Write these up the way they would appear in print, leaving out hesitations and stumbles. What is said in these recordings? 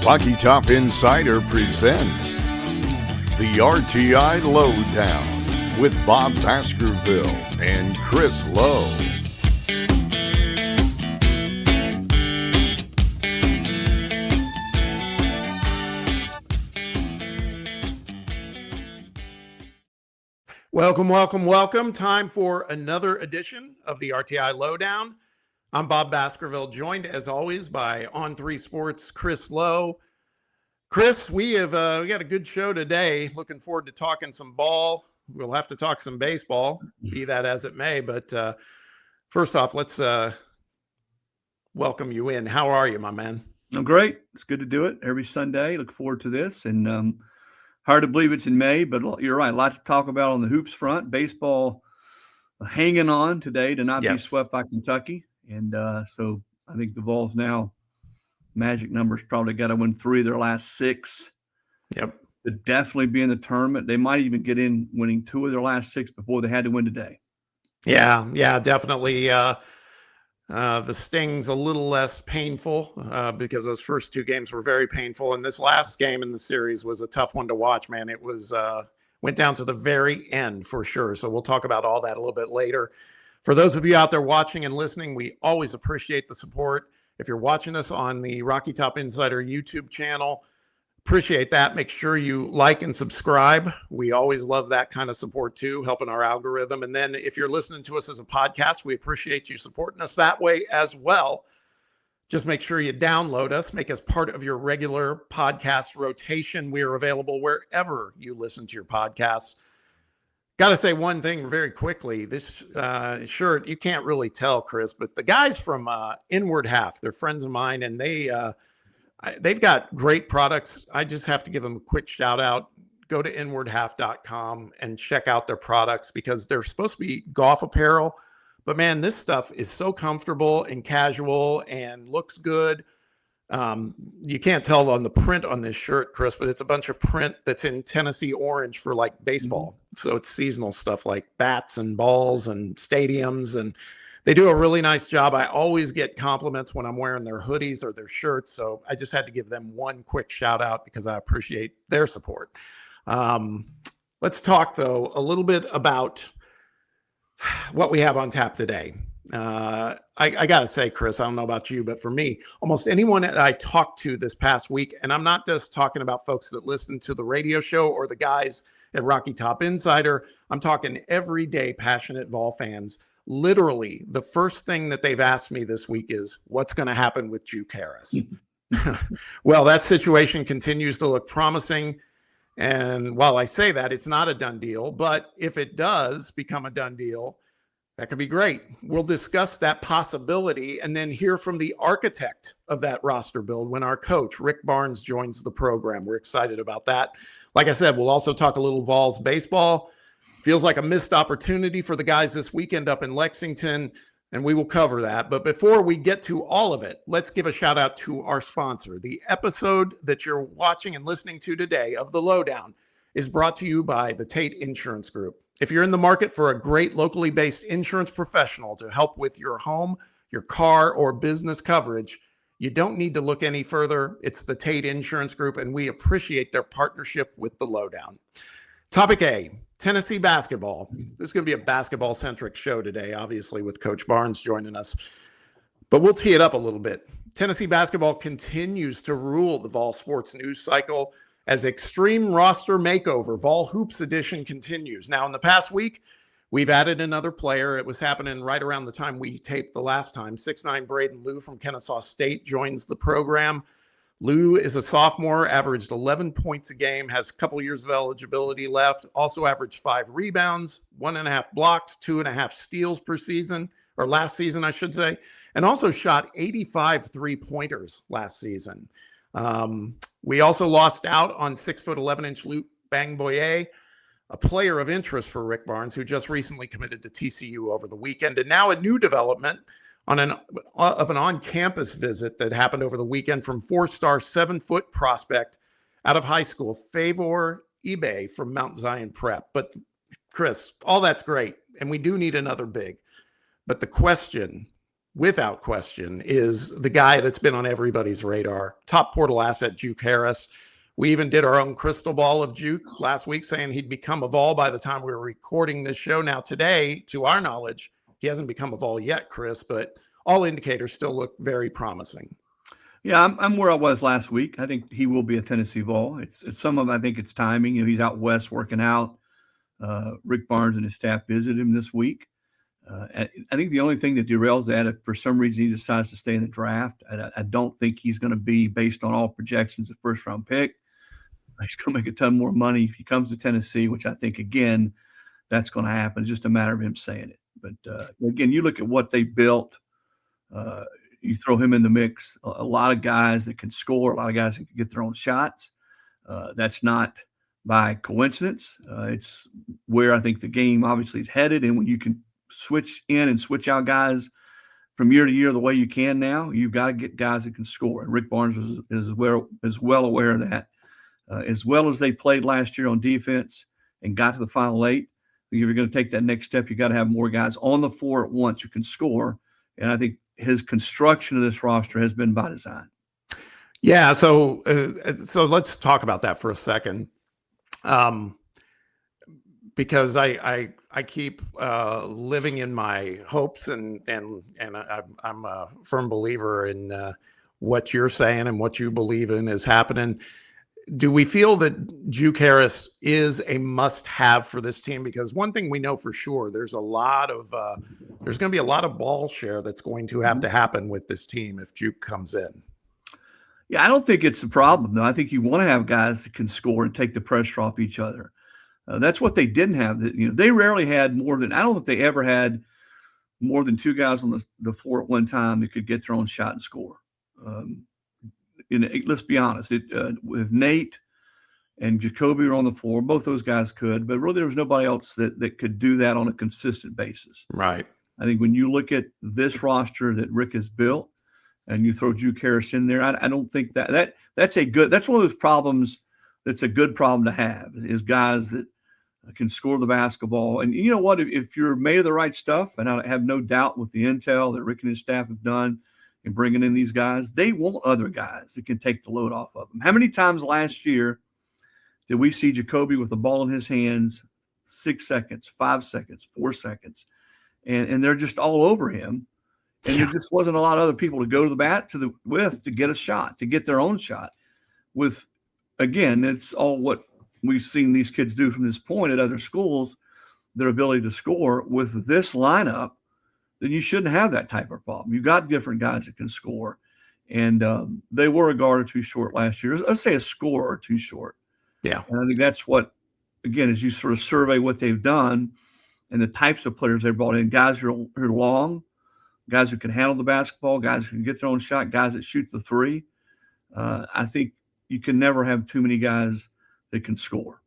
Rocky Top Insider presents the RTI Lowdown with Bob Baskerville and Chris Lowe. Welcome. Time for another edition of the RTI Lowdown. I'm Bob Baskerville, joined as always by On3 Sports' Chris Lowe. Chris, we got a good show today. Looking forward to talking some ball. We'll have to talk some baseball, be that as it may. But first off, let's welcome you in. How are you, my man? I'm great. It's good to do it every Sunday. Look forward to this. And hard to believe it's in May, but you're right. A lot to talk about on the hoops front. Baseball hanging on today to not be swept by Kentucky. And so I think the Vols now, magic numbers, probably got to win 3 of their last 6. Yep. To definitely be in the tournament. They might even get in winning 2 of their last 6 before they had to win today. Yeah, definitely. The sting's a little less painful because those first 2 games were very painful. And this last game in the series was a tough one to watch, man. It was went down to the very end for sure. So we'll talk about all that a little bit later. For those of you out there watching and listening, we always appreciate the support. If you're watching us on the Rocky Top Insider YouTube channel, appreciate that. Make sure you like and subscribe. We always love that kind of support too, helping our algorithm. And then if you're listening to us as a podcast, we appreciate you supporting us that way as well. Just make sure you download us, make us part of your regular podcast rotation. We are available wherever you listen to your podcasts. Got to say one thing very quickly. This shirt, you can't really tell, Chris, but the guys from Inward Half, they're friends of mine, and they've got great products. I just have to give them a quick shout out. Go to inwardhalf.com and check out their products because they're supposed to be golf apparel. But man, this stuff is so comfortable and casual and looks good. You can't tell on the print on this shirt, Chris, but it's a bunch of print that's in Tennessee orange for like baseball. So it's seasonal stuff like bats and balls and stadiums, and they do a really nice job. I always get compliments when I'm wearing their hoodies or their shirts. So I just had to give them one quick shout out because I appreciate their support. Let's talk though a little bit about what we have on tap today. I got to say, Chris, I don't know about you, but for me, almost anyone that I talked to this past week, and I'm not just talking about folks that listen to the radio show or the guys at Rocky Top Insider, I'm talking everyday passionate Vol fans. Literally, the first thing that they've asked me this week is, what's going to happen with Juke Harris? Well, that situation continues to look promising. And while I say that, it's not a done deal. But if it does become a done deal, that could be great. We'll discuss that possibility and then hear from the architect of that roster build when our coach, Rick Barnes, joins the program. We're excited about that. Like I said, we'll also talk a little Vols baseball. Feels like a missed opportunity for the guys this weekend up in Lexington, and we will cover that. But before we get to all of it, let's give a shout out to our sponsor. The episode that you're watching and listening to today of The Lowdown is brought to you by the Tate Insurance Group. If you're in the market for a great locally based insurance professional to help with your home, your car, or business coverage, you don't need to look any further. It's the Tate Insurance Group, and we appreciate their partnership with The Lowdown. Topic A, Tennessee basketball. This is going to be a basketball-centric show today, obviously, with Coach Barnes joining us. But we'll tee it up a little bit. Tennessee basketball continues to rule the Vol sports news cycle as Extreme Roster Makeover, Vol Hoops Edition continues. Now, in the past week, we've added another player. It was happening right around the time we taped the last time. 6'9" Braden Liu from Kennesaw State joins the program. Liu is a sophomore, averaged 11 points a game, has a couple years of eligibility left, also averaged 5 rebounds, 1.5 blocks, 2.5 steals per season, or last season, I should say, and also shot 85 3-pointers last season. We also lost out on 6'11" Luke Bangboye, a player of interest for Rick Barnes, who just recently committed to TCU over the weekend, and now a new development on an on-campus visit that happened over the weekend from 4-star 7-foot prospect out of high school, Favor Ibe from Mount Zion Prep. But Chris, all that's great, and we do need another big. But the question without question, is the guy that's been on everybody's radar. Top portal asset, Juke Harris. We even did our own crystal ball of Juke last week, saying he'd become a vol by the time we were recording this show. Now today, to our knowledge, he hasn't become a vol yet, Chris, but all indicators still look very promising. Yeah, I'm where I was last week. I think he will be a Tennessee vol. It's some of, I think it's timing. He's out west working out. Rick Barnes and his staff visited him this week. I think the only thing that derails that, if for some reason he decides to stay in the draft, I don't think he's going to be, based on all projections, a first-round pick. He's going to make a ton more money if he comes to Tennessee, which I think, again, that's going to happen. It's just a matter of him saying it. But, again, you look at what they built. You throw him in the mix, a lot of guys that can score, a lot of guys that can get their own shots. That's not by coincidence. It's where I think the game obviously is headed. And when you can switch in and switch out guys from year to year the way you can now, you've got to get guys that can score. And Rick Barnes is well aware of that. As well as they played last year on defense and got to the final eight, if you're going to take that next step, you got to have more guys on the floor at once who can score. And I think his construction of this roster has been by design. Yeah, so let's talk about that for a second, because I keep living in my hopes, and I'm a firm believer in what you're saying and what you believe in is happening. Do we feel that Juke Harris is a must-have for this team? Because one thing we know for sure, there's going to be a lot of ball share that's going to have to happen with this team if Juke comes in. Yeah, I don't think it's a problem, though. I think you want to have guys that can score and take the pressure off each other. That's what they didn't have. They rarely had more than, I don't think they ever had more than two guys on the floor at one time that could get their own shot and score. Let's be honest, with Nate and Jacoby were on the floor, both those guys could, but really there was nobody else that could do that on a consistent basis. Right. I think when you look at this roster that Rick has built and you throw Juke Harris in there, I don't think that's one of those problems that's a good problem to have, is guys that can score the basketball. And you know what, if you're made of the right stuff, and I have no doubt with the intel that Rick and his staff have done in bringing in these guys, they want other guys that can take the load off of them. How many times last year did we see Jacoby with the ball in his hands, 6 seconds, 5 seconds, 4 seconds, and they're just all over him, and there just wasn't a lot of other people to go to the bat to get a shot, to get their own shot. With, again, it's all what we've seen these kids do from this point at other schools, their ability to score. With this lineup, then you shouldn't have that type of problem. You've got different guys that can score. And they were a guard or two short last year. Let's say a score or two short. Yeah. And I think that's what, again, as you sort of survey what they've done and the types of players they brought in, guys who are long, guys who can handle the basketball, guys who can get their own shot, guys that shoot the three. I think you can never have too many guys that can score.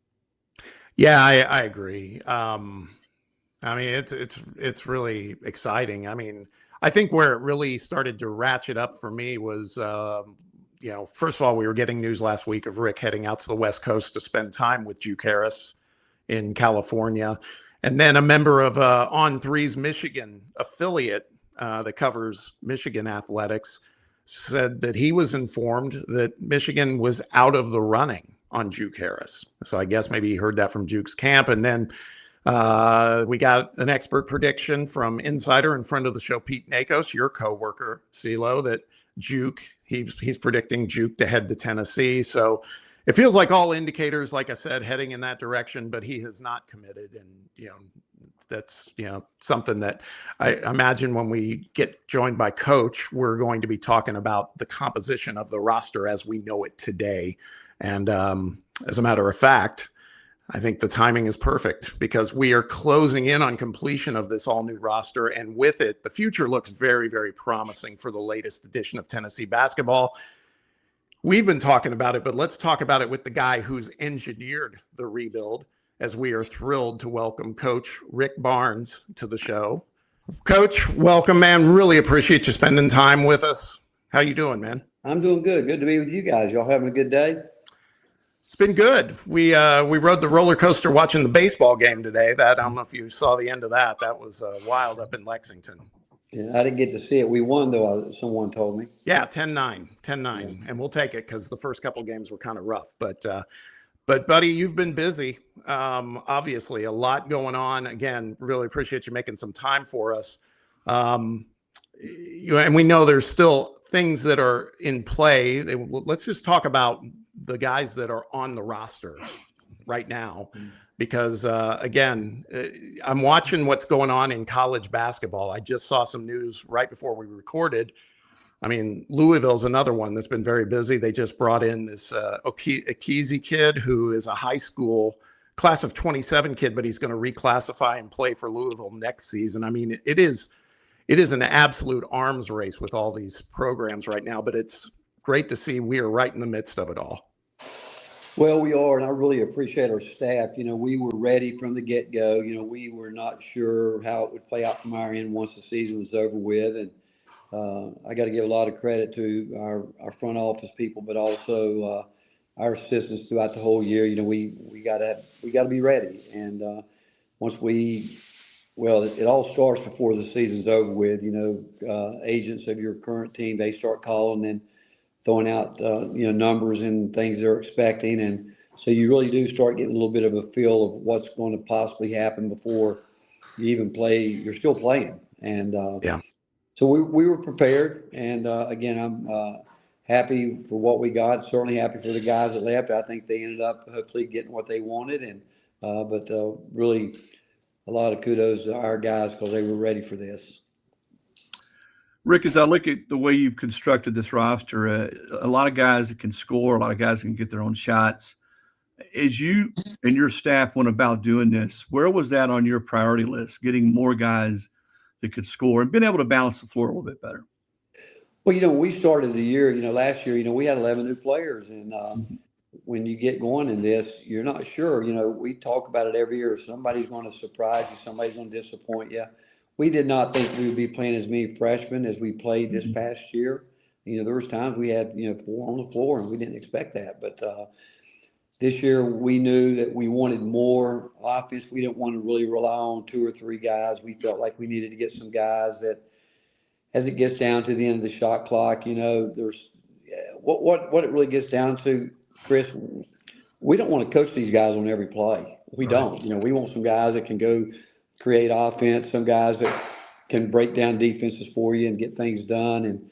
Yeah, I agree. I mean, it's really exciting. I mean, I think where it really started to ratchet up for me was, first of all, we were getting news last week of Rick heading out to the West Coast to spend time with Juke Harris in California. And then a member of On Three's Michigan affiliate that covers Michigan athletics said that he was informed that Michigan was out of the running on Juke Harris. So I guess maybe he heard that from Juke's camp. And then we got an expert prediction from insider and friend of the show, Pete Nakos, your coworker, CeeLo, that Juke, he's predicting Juke to head to Tennessee. So it feels like all indicators, like I said, heading in that direction, but he has not committed. And, that's, something that I imagine when we get joined by Coach, we're going to be talking about the composition of the roster as we know it today. And as a matter of fact, I think the timing is perfect because we are closing in on completion of this all new roster. And with it, the future looks very, very promising for the latest edition of Tennessee basketball. We've been talking about it, but let's talk about it with the guy who's engineered the rebuild, as we are thrilled to welcome Coach Rick Barnes to the show. Coach, welcome, man. Really appreciate you spending time with us. How you doing, man? I'm doing good. Good to be with you guys. Y'all having a good day? It's been good. We rode the roller coaster watching the baseball game today. I don't know if you saw the end of that. That was wild up in Lexington. Yeah, I didn't get to see it. We won, though, someone told me. Yeah, 10-9, 10-9, and we'll take it because the first couple games were kind of rough. But buddy, you've been busy. Obviously, a lot going on. Again, really appreciate you making some time for us. And we know there's still things that are in play. Let's just talk about the guys that are on the roster right now, because again, I'm watching what's going on in college basketball. I just saw some news right before we recorded. I mean, Louisville's another one that's been very busy. They just brought in this Akizi kid who is a high school class of 27 kid, but he's going to reclassify and play for Louisville next season. I mean, it is an absolute arms race with all these programs right now, but it's great to see we are right in the midst of it all. Well, we are, and I really appreciate our staff. We were ready from the get-go. We were not sure how it would play out from our end once the season was over with, and I got to give a lot of credit to our front office people, but also our assistants throughout the whole year. We got to be ready, and once it all starts before the season's over with. Agents of your current team, they start calling and throwing out numbers and things they're expecting, and so you really do start getting a little bit of a feel of what's going to possibly happen before you even play. You're still playing, and yeah. So we were prepared, and again, I'm happy for what we got. Certainly happy for the guys that left. I think they ended up hopefully getting what they wanted, and but really a lot of kudos to our guys because they were ready for this. Rick, as I look at the way you've constructed this roster, a lot of guys that can score, a lot of guys that can get their own shots. As you and your staff went about doing this, where was that on your priority list, getting more guys that could score and being able to balance the floor a little bit better? Well, when we started the year, last year, we had 11 new players. And when you get going in this, you're not sure. We talk about it every year. Somebody's going to surprise you. Somebody's going to disappoint you. We did not think we would be playing as many freshmen as we played this past year. There was times we had, 4 on the floor, and we didn't expect that. But this year we knew that we wanted more offense. We didn't want to really rely on 2 or 3 guys. We felt like we needed to get some guys that, as it gets down to the end of the shot clock, there's what it really gets down to, Chris. We don't want to coach these guys on every play. We don't. We want some guys that can go create offense, some guys that can break down defenses for you and get things done. And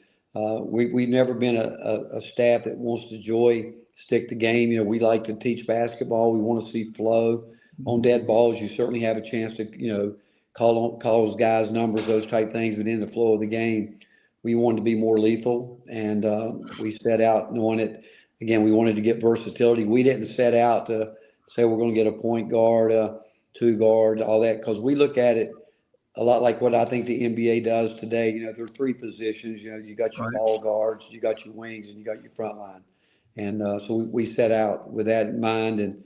we've never been a staff that wants to stick the game. We like to teach basketball. We want to see flow on dead balls. You certainly have a chance to, call those guys numbers, those type things within the flow of the game. We wanted to be more lethal, and we set out knowing it. Again, we wanted to get versatility. We didn't set out to say we're going to get a point guard, 2 guard, all that, because we look at it a lot like what I think the NBA does today. There are 3 positions. You got your ball guards, you got your wings, and you got your front line. And so we set out with that in mind and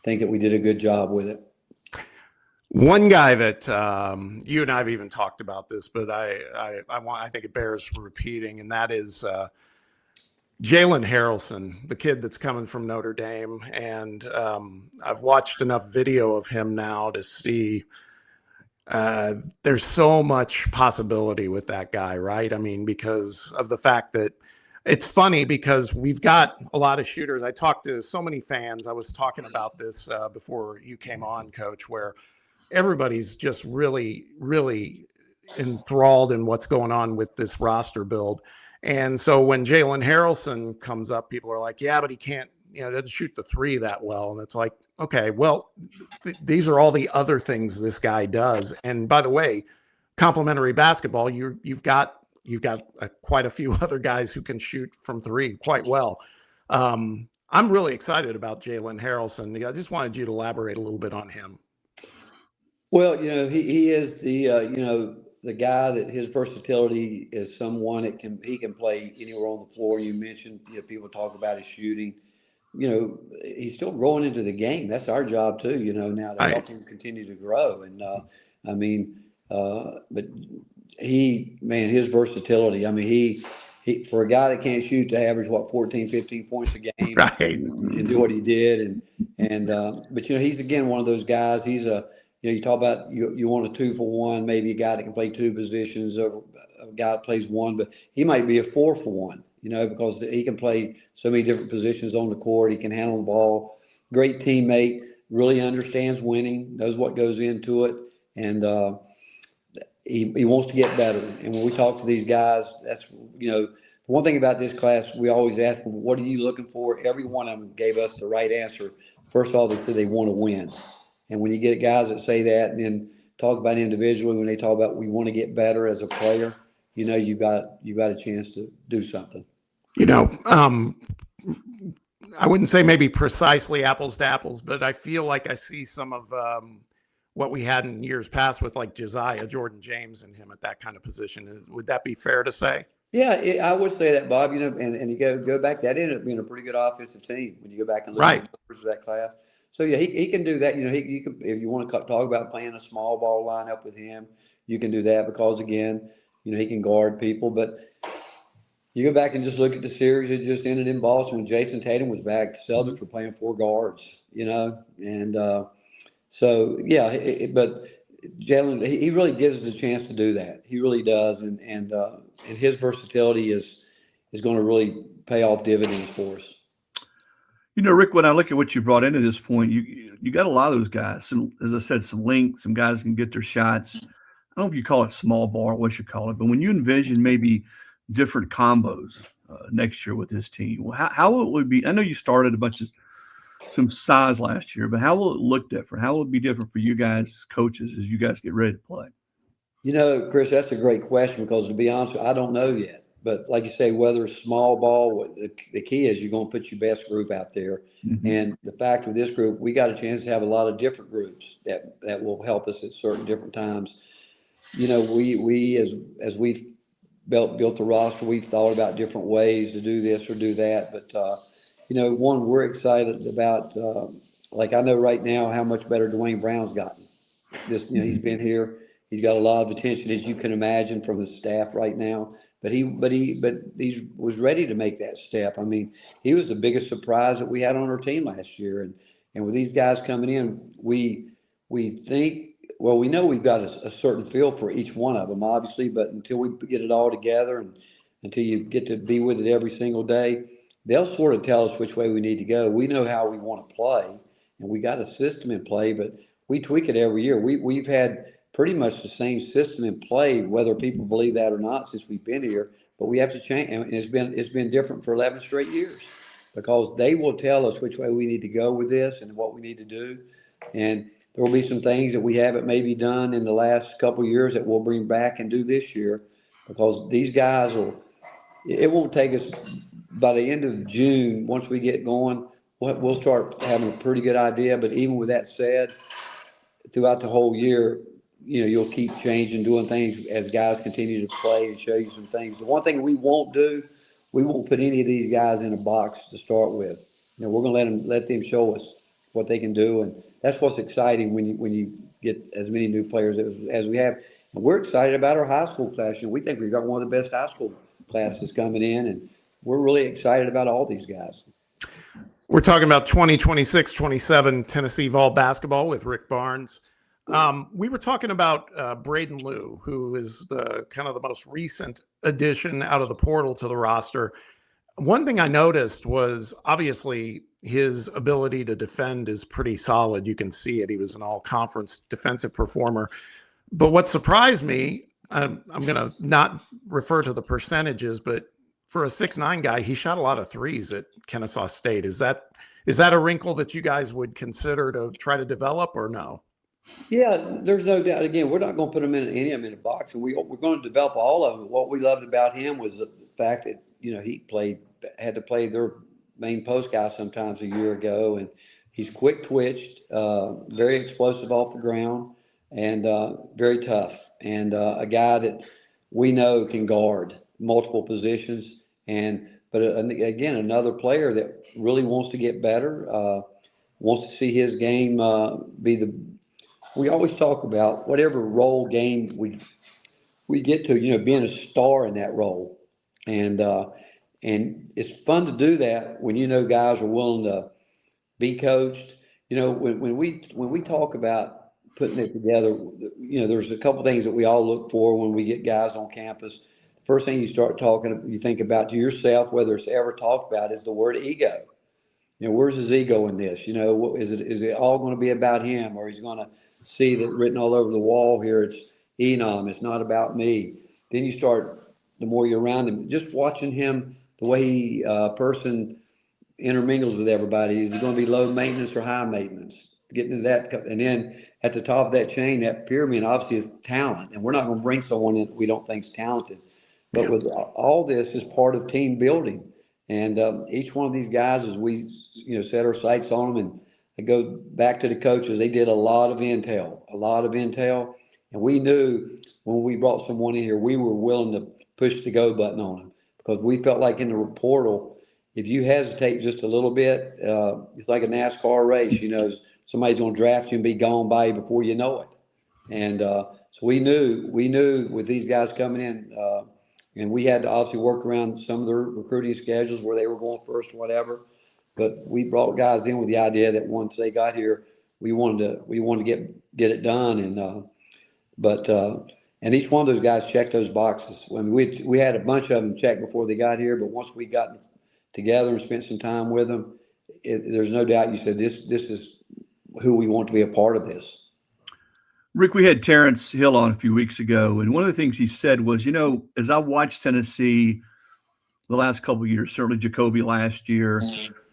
think that we did a good job with it. One guy that you and I have even talked about this, but I think it bears repeating, and that is Jalen Harrelson, the kid that's coming from Notre Dame. And I've watched enough video of him now to see there's so much possibility with that guy, right? I mean, because of the fact that it's funny because we've got a lot of shooters. I talked to so many fans. I was talking about this before you came on, Coach, where everybody's just really, really enthralled in what's going on with this roster build. And so when Jalen Harrelson comes up, people are like, yeah, but he can't, doesn't shoot the 3 that well. And it's like, okay, well, these are all the other things this guy does. And by the way, complimentary basketball, you've got quite a few other guys who can shoot from 3 quite well. I'm really excited about Jalen Harrelson. I just wanted you to elaborate a little bit on him. Well, he is the guy that his versatility is someone that he can play anywhere on the floor. You mentioned, people talk about his shooting. He's still growing into the game. That's our job too, now to help him continue to grow. And but his versality. I mean, he for a guy that can't shoot to average 14, 15 points a game, right, and do what he did. And but he's again one of those guys. You talk about you want a 2-for-1, maybe a guy that can play two positions over a guy that plays one, but he might be a 4-for-1, because he can play so many different positions on the court. He can handle the ball. Great teammate, really understands winning, knows what goes into it, and he wants to get better. And when we talk to these guys, that's, the one thing about this class, we always ask them, what are you looking for? Every one of them gave us the right answer. First of all, they said they want to win. And when you get guys that say that and then talk about individually, when they talk about we want to get better as a player, you got a chance to do something. I wouldn't say maybe precisely apples to apples, but I feel like I see some of what we had in years past with like Josiah, Jordan James, and him at that kind of position. Would that be fair to say? Yeah, I would say that, Bob. And you go back. That ended up being a pretty good offensive team when you go back and look at the numbers of that class. So yeah, he can do that. He can, if you want to talk about playing a small ball lineup with him, you can do that because again, he can guard people. But you go back and just look at the series that just ended in Boston when Jason Tatum was back. The Celtics were playing 4 guards. And so yeah, but Jalen, he really gives us a chance to do that. He really does, and his versatility is going to really pay off dividends for us. Rick, when I look at what you brought into this point, you got a lot of those guys. Some, as I said, some length. Some guys can get their shots. I don't know if you call it small ball or what you call it, but when you envision maybe different combos next year with this team, how will it be? I know you started a bunch of some size last year, but how will it look different? How will it be different for you guys, coaches, as you guys get ready to play? Chris, that's a great question because to be honest, I don't know yet. But like you say, whether it's small ball, the key is you're going to put your best group out there. Mm-hmm. And the fact of this group, we got a chance to have a lot of different groups that will help us at certain different times. We as we've built the roster, we've thought about different ways to do this or do that. But one we're excited about. Like I know right now how much better Dwayne Brown's gotten. He's been here. He's got a lot of attention, as you can imagine, from his staff right now. But he was ready to make that step. I mean, he was the biggest surprise that we had on our team last year. And with these guys coming in, we think, well, we know we've got a certain feel for each one of them, obviously. But until we get it all together and until you get to be with it every single day, they'll sort of tell us which way we need to go. We know how we want to play, and we got a system in play, but we tweak it every year. We've had pretty much the same system in play, whether people believe that or not, since we've been here. But we have to change, and it's been different for 11 straight years because they will tell us which way we need to go with this and what we need to do. And there will be some things that we haven't maybe done in the last couple of years that we'll bring back and do this year because these guys it won't take us by the end of June, once we get going, we'll start having a pretty good idea. But even with that said, throughout the whole year, you'll keep changing, doing things as guys continue to play and show you some things. The one thing we won't do, we won't put any of these guys in a box to start with. We're going to let them show us what they can do, and that's what's exciting when you get as many new players as we have. And we're excited about our high school class. We think we've got one of the best high school classes coming in, and we're really excited about all these guys. We're talking about 2026-27 Tennessee Vol basketball with Rick Barnes. We were talking about Braden Liu, who is the kind of the most recent addition out of the portal to the roster. One thing I noticed was obviously his ability to defend is pretty solid. You can see it. He was an all-conference defensive performer. But what surprised me, I'm going to not refer to the percentages, but for a 6'9" guy, he shot a lot of threes at Kennesaw State. Is that a wrinkle that you guys would consider to try to develop or no? Yeah, there's no doubt. Again, we're not going to put any of them in a box, and we're going to develop all of them. What we loved about him was the fact that he had to play their main post guy sometimes a year ago, and he's quick twitched, very explosive off the ground, and very tough, and a guy that we know can guard multiple positions. But again, another player that really wants to get better, wants to see his game be the. We always talk about whatever role game we get to, being a star in that role, and it's fun to do that when guys are willing to be coached. When we talk about putting it together, you know, there's a couple things that we all look for when we get guys on campus. First thing you think about to yourself, whether it's ever talked about, is the word ego. You know, where's his ego in this? You know, is it all going to be about him, or he's going to see that written all over the wall here? It's Enom. It's not about me. Then you start, the more you're around him, just watching him, the way he person intermingles with everybody. Is he going to be low maintenance or high maintenance? Getting to that, and then at the top of that chain, that pyramid obviously is talent, and we're not going to bring someone in that we don't think is talented. But with all this is part of team building. And each one of these guys, as we, you know, set our sights on them, and I go back to the coaches, they did a lot of intel. And we knew when we brought someone in here, we were willing to push the go button on them, because we felt like in the portal, if you hesitate just a little bit, it's like a NASCAR race. You know, somebody's going to draft you and be gone by you before you know it. And so we knew with these guys coming in, and we had to obviously work around some of their recruiting schedules where they were going first or whatever. But we brought guys in with the idea that once they got here, we wanted to get it done. And and each one of those guys checked those boxes. I mean, we had a bunch of them checked before they got here, but once we got together and spent some time with them, there's no doubt you said this is who we want to be a part of this. Rick, we had Terrence Hill on a few weeks ago, and one of the things he said was, you know, as I watched Tennessee the last couple of years, certainly Jacoby last year,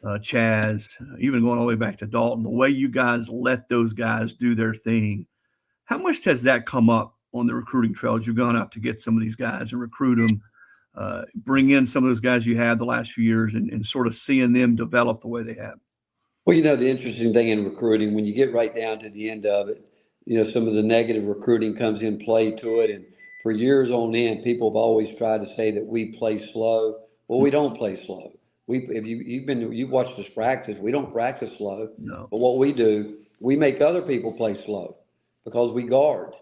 Chaz, even going all the way back to Dalton, the way you guys let those guys do their thing, how much has that come up on the recruiting trail as you've gone out to get some of these guys and recruit them, bring in some of those guys you had the last few years and sort of seeing them develop the way they have? Well, you know, the interesting thing in recruiting, when you get right down to the end of it, you know, some of the negative recruiting comes in play to it. And for years on end, people have always tried to say that we play slow. Well, we don't play slow. If you've watched us practice, we don't practice slow. No. But what we do, we make other people play slow because we guard.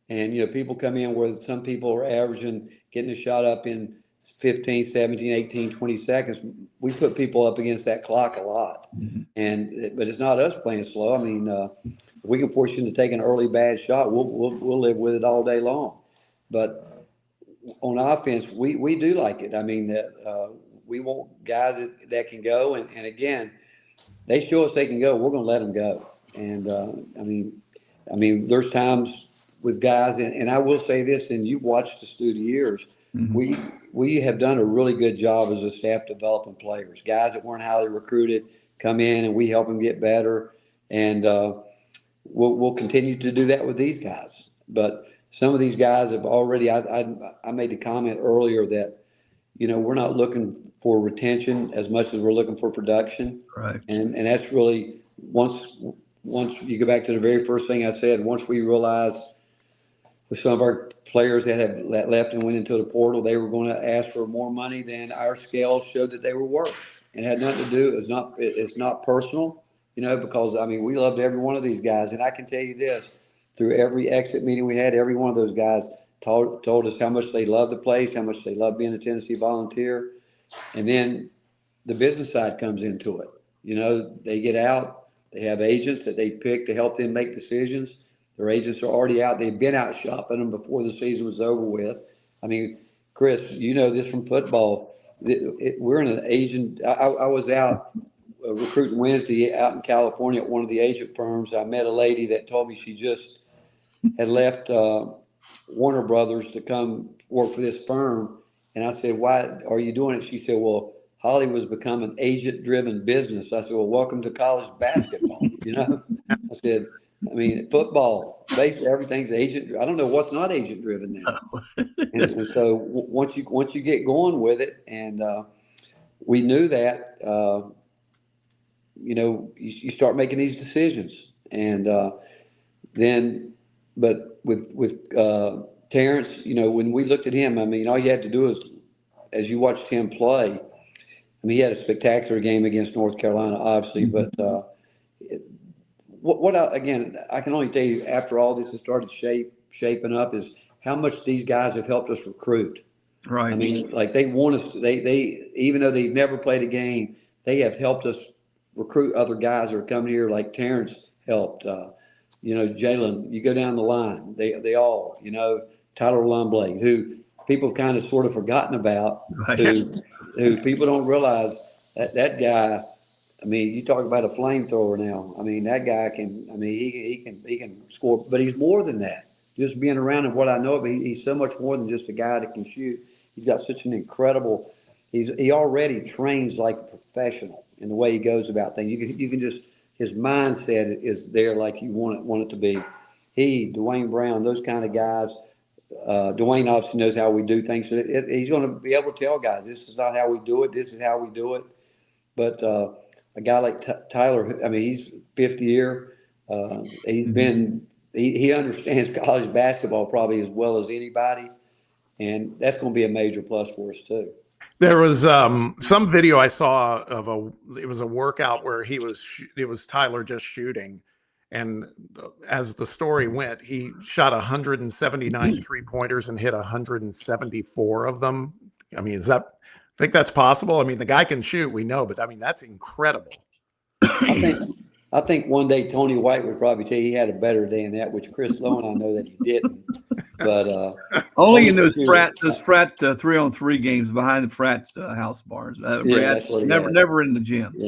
And, you know, people come in where some people are averaging, getting a shot up in 15, 17, 18, 20 seconds. We put people up against that clock a lot. Mm-hmm. But it's not us playing slow. I mean, if we can force you to take an early bad shot, we'll live with it all day long. But on offense, we do like it. I mean, we want guys that can go. And again, they show us they can go. We're going to let them go. And I mean, there's times with guys, and I will say this, and you've watched us through the years, mm-hmm. we have done a really good job as a staff developing players. Guys that weren't highly recruited come in, and we help them get better. And we'll continue to do that with these guys. But some of these guys have already, I made the comment earlier that, you know, we're not looking for retention as much as we're looking for production. Right. And that's really, once you go back to the very first thing I said, once we realized with some of our players that left and went into the portal, they were going to ask for more money than our scale showed that they were worth. And it had nothing to do, it's not personal, you know, because, I mean, we loved every one of these guys. And I can tell you this, through every exit meeting we had, every one of those guys told us how much they loved the place, how much they loved being a Tennessee Volunteer. And then the business side comes into it. You know, they get out, they have agents that they pick to help them make decisions. Their agents are already out. They've been out shopping them before the season was over with. I mean, Chris, you know this from football. We're in an agent. I was out recruiting Wednesday out in California at one of the agent firms. I met a lady that told me she just had left Warner Brothers to come work for this firm. And I said, "Why are you doing it?" She said, "Well, Hollywood's become an agent-driven business." I said, "Well, welcome to college basketball." You know, I said, I mean, football, basically everything's agent. I don't know what's not agent-driven now. and so once you get going with it, and we knew that, you know, you start making these decisions, and then, but with Terrence, you know, when we looked at him, I mean, all you had to do is, as you watched him play, I mean, he had a spectacular game against North Carolina, obviously, but again, I can only tell you after all this has started shaping up is how much these guys have helped us recruit. Right. I mean, like they want us, they even though they've never played a game, they have helped us recruit other guys that are coming here, like Terrence helped. Jalen, you go down the line, they all, Tyler Lumblade, who people have kind of sort of forgotten about, Right. who people don't realize that guy. I mean, you talk about a flamethrower now. I mean, that guy can. I mean, he can score, but he's more than that. Just being around him, what I know of him, he's so much more than just a guy that can shoot. He's got such an incredible. He already trains like a professional in the way he goes about things. You can just, his mindset is there like you want it to be. Dwayne Brown, those kind of guys. Dwayne obviously knows how we do things. So he's going to be able to tell guys, this is not how we do it. This is how we do it. But a guy like Tyler, I mean, he's fifth year. He's been. He understands college basketball probably as well as anybody, and that's going to be a major plus for us too. There was some video I saw of it was a workout where it was Tyler just shooting, and as the story went, he shot 179 3-pointers and hit 174 of them. I mean, I think that's possible? I mean, the guy can shoot, we know, but I mean, that's incredible. I think one day Tony White would probably tell you he had a better day than that, which Chris Lowe and I know that he didn't. But only in those frat 3-on-3 games behind the frat house bars. Never in the gym.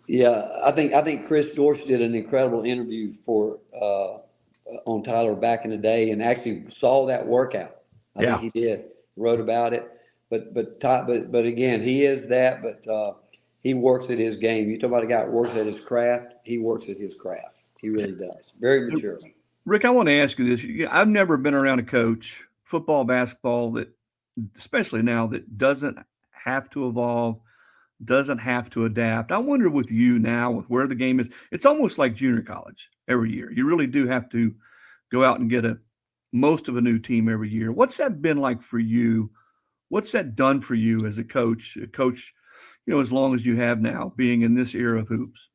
Yeah. I think Chris Dorsch did an incredible interview on Tyler back in the day, and actually saw that workout. I think he did, wrote about it. But again, he is that. But he works at his game. You talk about a guy that works at his craft. He works at his craft. He really does. Very mature. Rick, I want to ask you this. I've never been around a coach, football, basketball, that, especially now, that doesn't have to evolve, doesn't have to adapt. I wonder with you now, with where the game is, it's almost like junior college every year. You really do have to go out and get most of a new team every year. What's that been like for you? What's that done for you as a coach, as long as you have now, being in this era of hoops?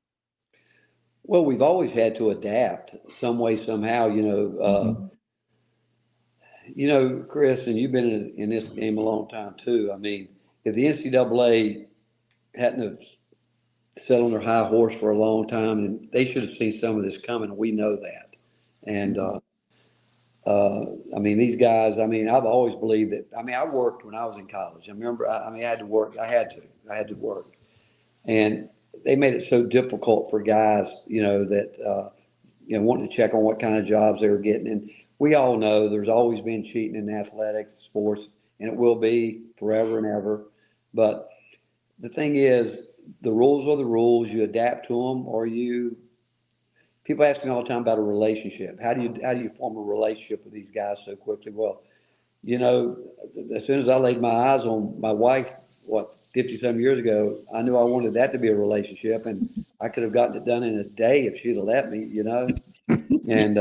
Well, we've always had to adapt some way, somehow, Chris, and you've been in this game a long time too. I mean, if the NCAA hadn't have sat on their high horse for a long time, and they should have seen some of this coming, we know that. And, I mean, these guys, I mean, I've always believed that. I mean, I worked when I was in college. I remember, I had to work. I had to work. And they made it so difficult for guys, that, wanting to check on what kind of jobs they were getting. And we all know there's always been cheating in athletics, sports, and it will be forever and ever. But the thing is, the rules are the rules. You adapt to them, or people ask me all the time about a relationship. How do you form a relationship with these guys so quickly? Well, as soon as I laid my eyes on my wife, 50-some years ago, I knew I wanted that to be a relationship, and I could have gotten it done in a day if she'd have let me, And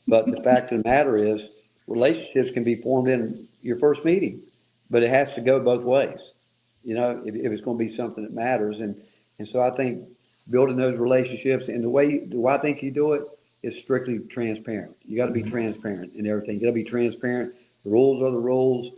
but the fact of the matter is, relationships can be formed in your first meeting, but it has to go both ways. If it's going to be something that matters, and so I think building those relationships, and the way I think you do it is strictly transparent. You got to be transparent in everything. You got to be transparent. The rules are the rules.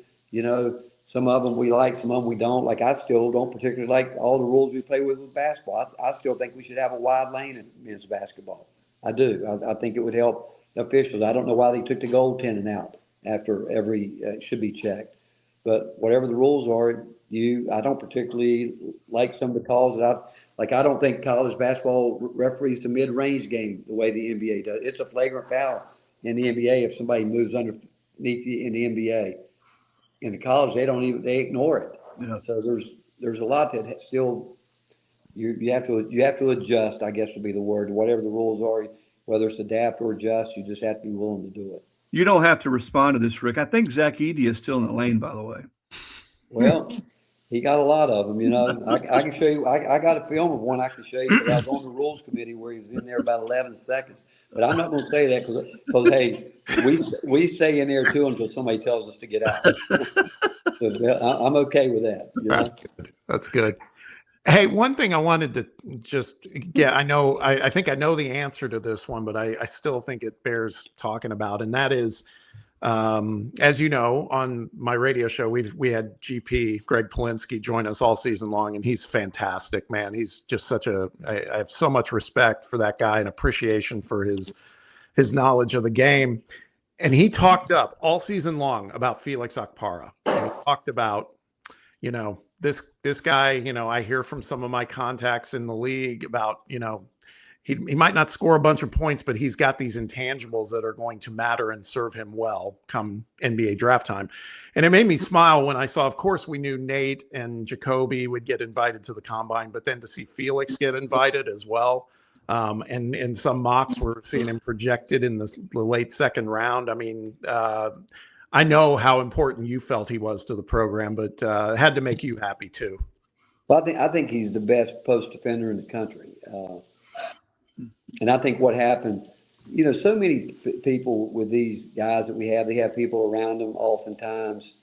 Some of them we like, some of them we don't. Like, I still don't particularly like all the rules we play with basketball. I still think we should have a wide lane in men's basketball. I do. I think it would help officials. I don't know why they took the goaltending out after every should be checked. But whatever the rules are, I don't particularly like some of the calls that I don't think college basketball referees the mid-range game the way the NBA does. It's a flagrant foul in the NBA if somebody moves underneath in the NBA. In the college, they ignore it. Yeah. So there's a lot that still you have to adjust, I guess would be the word, whatever the rules are, whether it's adapt or adjust. You just have to be willing to do it. You don't have to respond to this, Rick. I think Zach Edey is still in the lane, by the way. Well, he got a lot of them, I can show you. I got a film of one I can show you. I was on the rules committee where he was in there about 11 seconds. But I'm not going to say that because hey, we stay in there too until somebody tells us to get out. So I'm okay with that. That's good. Hey, one thing I wanted to just I think I know the answer to this one, but I still think it bears talking about, and that is, as you know, on my radio show, we had GP Greg Polinsky join us all season long, and he's fantastic, man. He's just I have so much respect for that guy and appreciation for his his knowledge of the game. And he talked up all season long about Felix Okpara. And he talked about, this guy, I hear from some of my contacts in the league about, he might not score a bunch of points, but he's got these intangibles that are going to matter and serve him well come NBA draft time. And it made me smile when I saw, of course, we knew Nate and Jacoby would get invited to the combine, but then to see Felix get invited as well. And in some mocks, we're seeing him projected in the late second round. I mean, I know how important you felt he was to the program, but it had to make you happy too. Well, I think he's the best post defender in the country. And I think what happened, so many people with these guys that we have, they have people around them oftentimes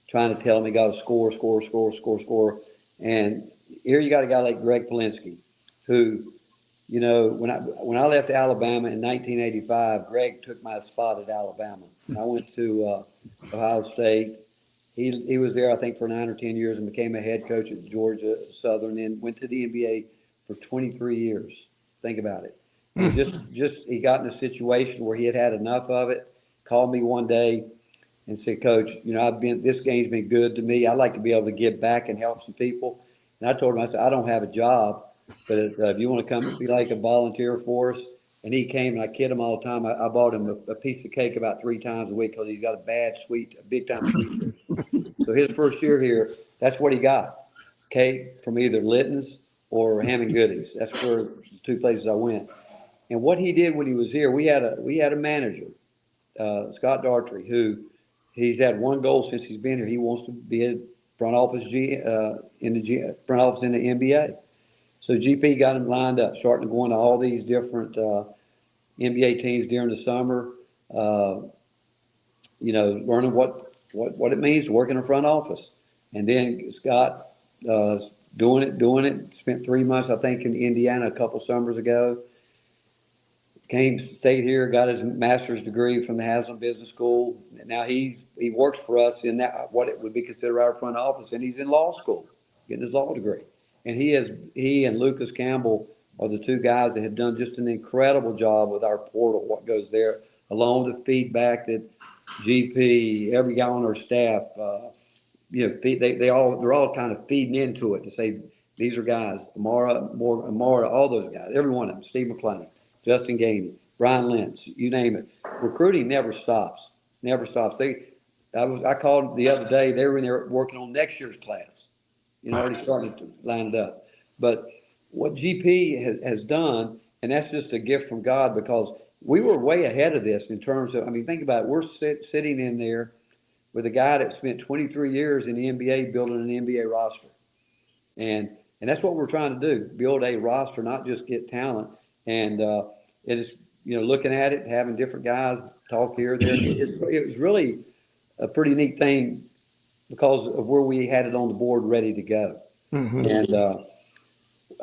trying to tell them they got to score. And here you got a guy like Greg Polinsky, who, when I left Alabama in 1985, Greg took my spot at Alabama. I went to Ohio State. He was there, I think, for 9 or 10 years and became a head coach at Georgia Southern, and went to the NBA for 23 years. Think about it. And he got in a situation where he had enough of it. Called me one day and said, "Coach, this game's been good to me. I'd like to be able to give back and help some people." And I told him, I said, "I don't have a job, but if you want to come and be like a volunteer for us." And he came, and I kid him all the time. I bought him a piece of cake about 3 times a week because he's got a big time sweet tooth. So his first year here, that's what he got. Cake from either Litton's or Ham and Goodies. That's where the 2 places I went. And what he did when he was here, we had a manager, Scott Dartry, who he's had one goal since he's been here. He wants to be a front office in the NBA. So GP got him lined up, starting to go into all these different NBA teams during the summer. Learning what it means to work in a front office. And then Scott doing it. Spent 3 months, I think, in Indiana a couple summers ago. Stayed here, got his master's degree from the Haslam Business School. Now he works for us in that what it would be considered our front office, and he's in law school, getting his law degree. And he and Lucas Campbell are the 2 guys that have done just an incredible job with our portal, what goes there, along with the feedback that GP, every guy on our staff, they're all kind of feeding into it to say these are guys, Amara, all those guys, every one of them, Steve McClain, Justin Gainey, Brian Lentz, you name it. Recruiting never stops. I called the other day. They were in there working on next year's class. Already starting to line it up. But what GP has done, and that's just a gift from God, because we were way ahead of this in terms of, think about it. We're sitting in there with a guy that spent 23 years in the NBA building an NBA roster. And that's what we're trying to do, build a roster, not just get talent. And it is, looking at it, having different guys talk here, there. It was really a pretty neat thing because of where we had it on the board ready to go. Mm-hmm. And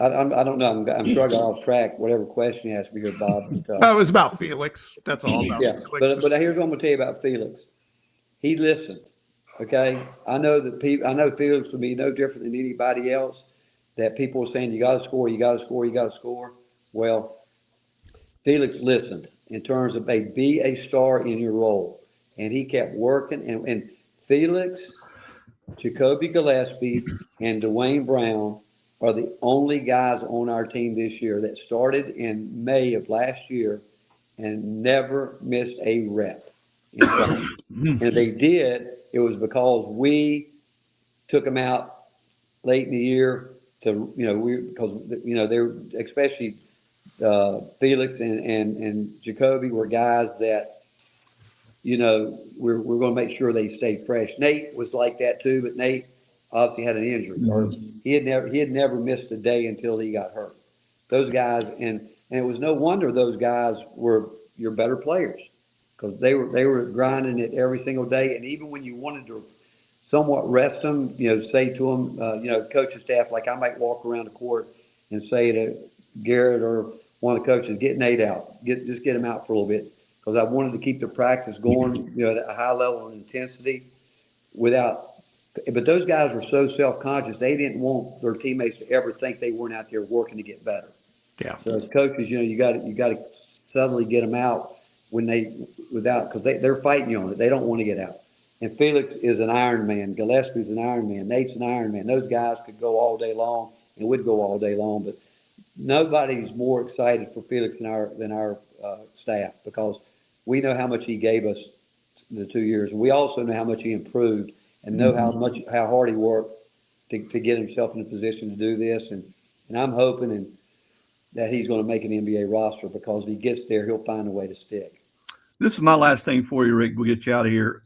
I don't know. I'm sure I got off track, whatever question you asked me here, Bob. But, it was about Felix. That's all about Felix. But here's what I'm going to tell you about Felix. He listened, okay? I know Felix will be no different than anybody else, that people are saying, you got to score. Well, Felix listened in terms of be a star in your role. And he kept working. And Felix, Jacoby Gillespie, and Dwayne Brown are the only guys on our team this year that started in May of last year and never missed a rep. And if they did, it was because we took them out late in the year to, because they're especially Felix and Jacoby were guys that, we're going to make sure they stay fresh. Nate was like that too, but Nate obviously had an injury. Or he had never missed a day until he got hurt. Those guys, and it was no wonder those guys were your better players, because they were grinding it every single day. And even when you wanted to somewhat rest them, say to them, coaching staff, like I might walk around the court and say to Garrett or one of the coaches, get Nate out, just get him out for a little bit, because I wanted to keep the practice going, at a high level of intensity but those guys were so self-conscious, they didn't want their teammates to ever think they weren't out there working to get better. Yeah. So as coaches, you got to suddenly get them out because they're fighting you on it. They don't want to get out. And Felix is an Iron Man. Gillespie's an Iron Man. Nate's an Iron Man. Those guys could go all day long and would go all day long, but nobody's more excited for Felix than our staff, because we know how much he gave us the 2 years. And we also know how much he improved and know how hard he worked to get himself in a position to do this. And I'm hoping that he's going to make an NBA roster, because if he gets there, he'll find a way to stick. This is my last thing for you, Rick. We'll get you out of here.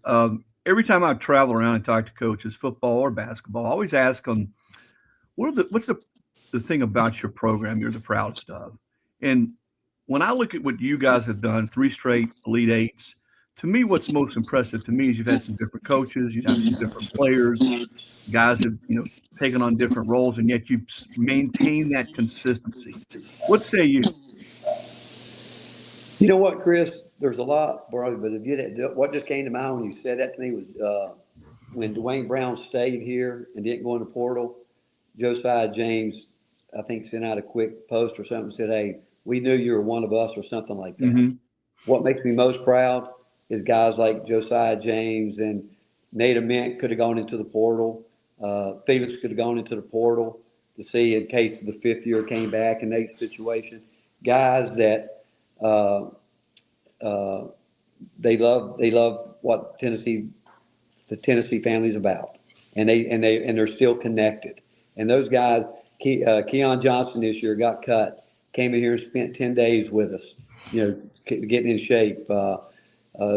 Every time I travel around and talk to coaches, football or basketball, I always ask them, what's the thing about your program you're the proudest of? And when I look at what you guys have done, 3 straight Elite Eights, to me, what's most impressive to me is you've had some different coaches, you've had some different players, guys have taken on different roles, and yet you've maintained that consistency. What say you? You know what, Chris? There's a lot, bro, but what just came to mind when you said that to me was when Dwayne Brown stayed here and didn't go in the portal. Josiah James, I think, sent out a quick post or something, said, "Hey, we knew you were one of us," or something like that. Mm-hmm. What makes me most proud is guys like Josiah James and Nate Ament could have gone into the portal. Felix could have gone into the portal to see in case the 5th year came back in Nate's situation. Guys that they love what the Tennessee family's about, and they're still connected. And those guys, Keon Johnson this year got cut, came in here and spent 10 days with us, getting in shape.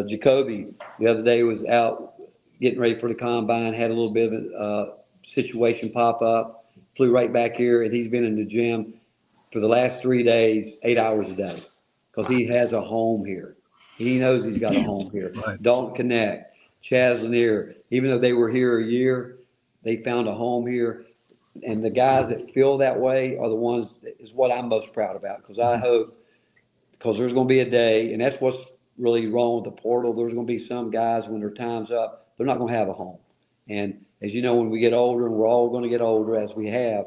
Jacoby the other day was out getting ready for the combine, had a little bit of a situation pop up, flew right back here, and he's been in the gym for the last 3 days, 8 hours a day, because he has a home here. He knows he's got a home here. Right. Dalton Connect, Chaz Lanier, even though they were here a year, they found a home here. And the guys that feel that way are the ones that is what I'm most proud about, because I hope, because there's going to be a day, and that's what's really wrong with the portal. There's going to be some guys, when their time's up, they're not going to have a home. And as you know, when we get older, and we're all going to get older as we have,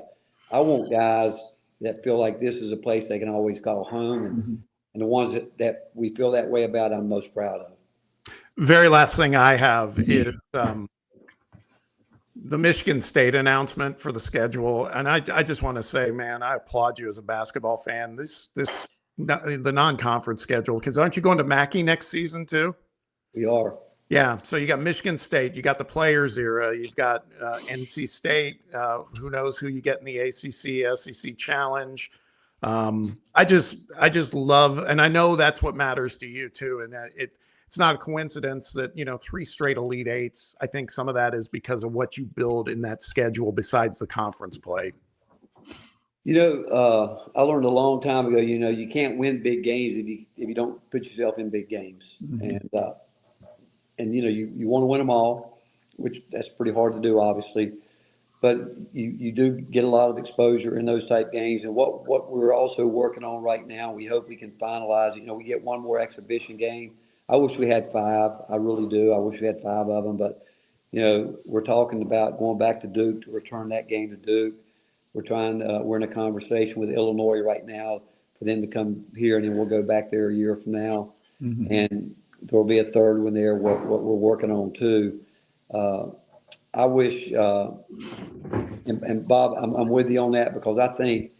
I want guys that feel like this is a place they can always call home. And the ones that we feel that way about, I'm most proud of. Very last thing I have is the Michigan State announcement for the schedule. And I just want to say, man, I applaud you as a basketball fan. The non-conference schedule, because aren't you going to Mackey next season too? We are. Yeah. So you got Michigan State, you got the Players era, you've got NC State. Who knows who you get in the ACC, SEC Challenge. I just love, and I know that's what matters to you too. And that it's not a coincidence that 3 straight Elite Eights. I think some of that is because of what you build in that schedule besides the conference play. I learned a long time ago, you can't win big games if you don't put yourself in big games. Mm-hmm. And you want to win them all, which that's pretty hard to do, obviously. But you do get a lot of exposure in those type games. And what we're also working on right now, we hope we can finalize it. We get one more exhibition game. I wish we had 5. I really do. I wish we had 5 of them. But, we're talking about going back to Duke to return that game to Duke. We're in a conversation with Illinois right now for them to come here, and then we'll go back there a year from now. Mm-hmm. And there'll be a third one there, what we're working on too. I wish, and Bob, I'm with you on that, because I think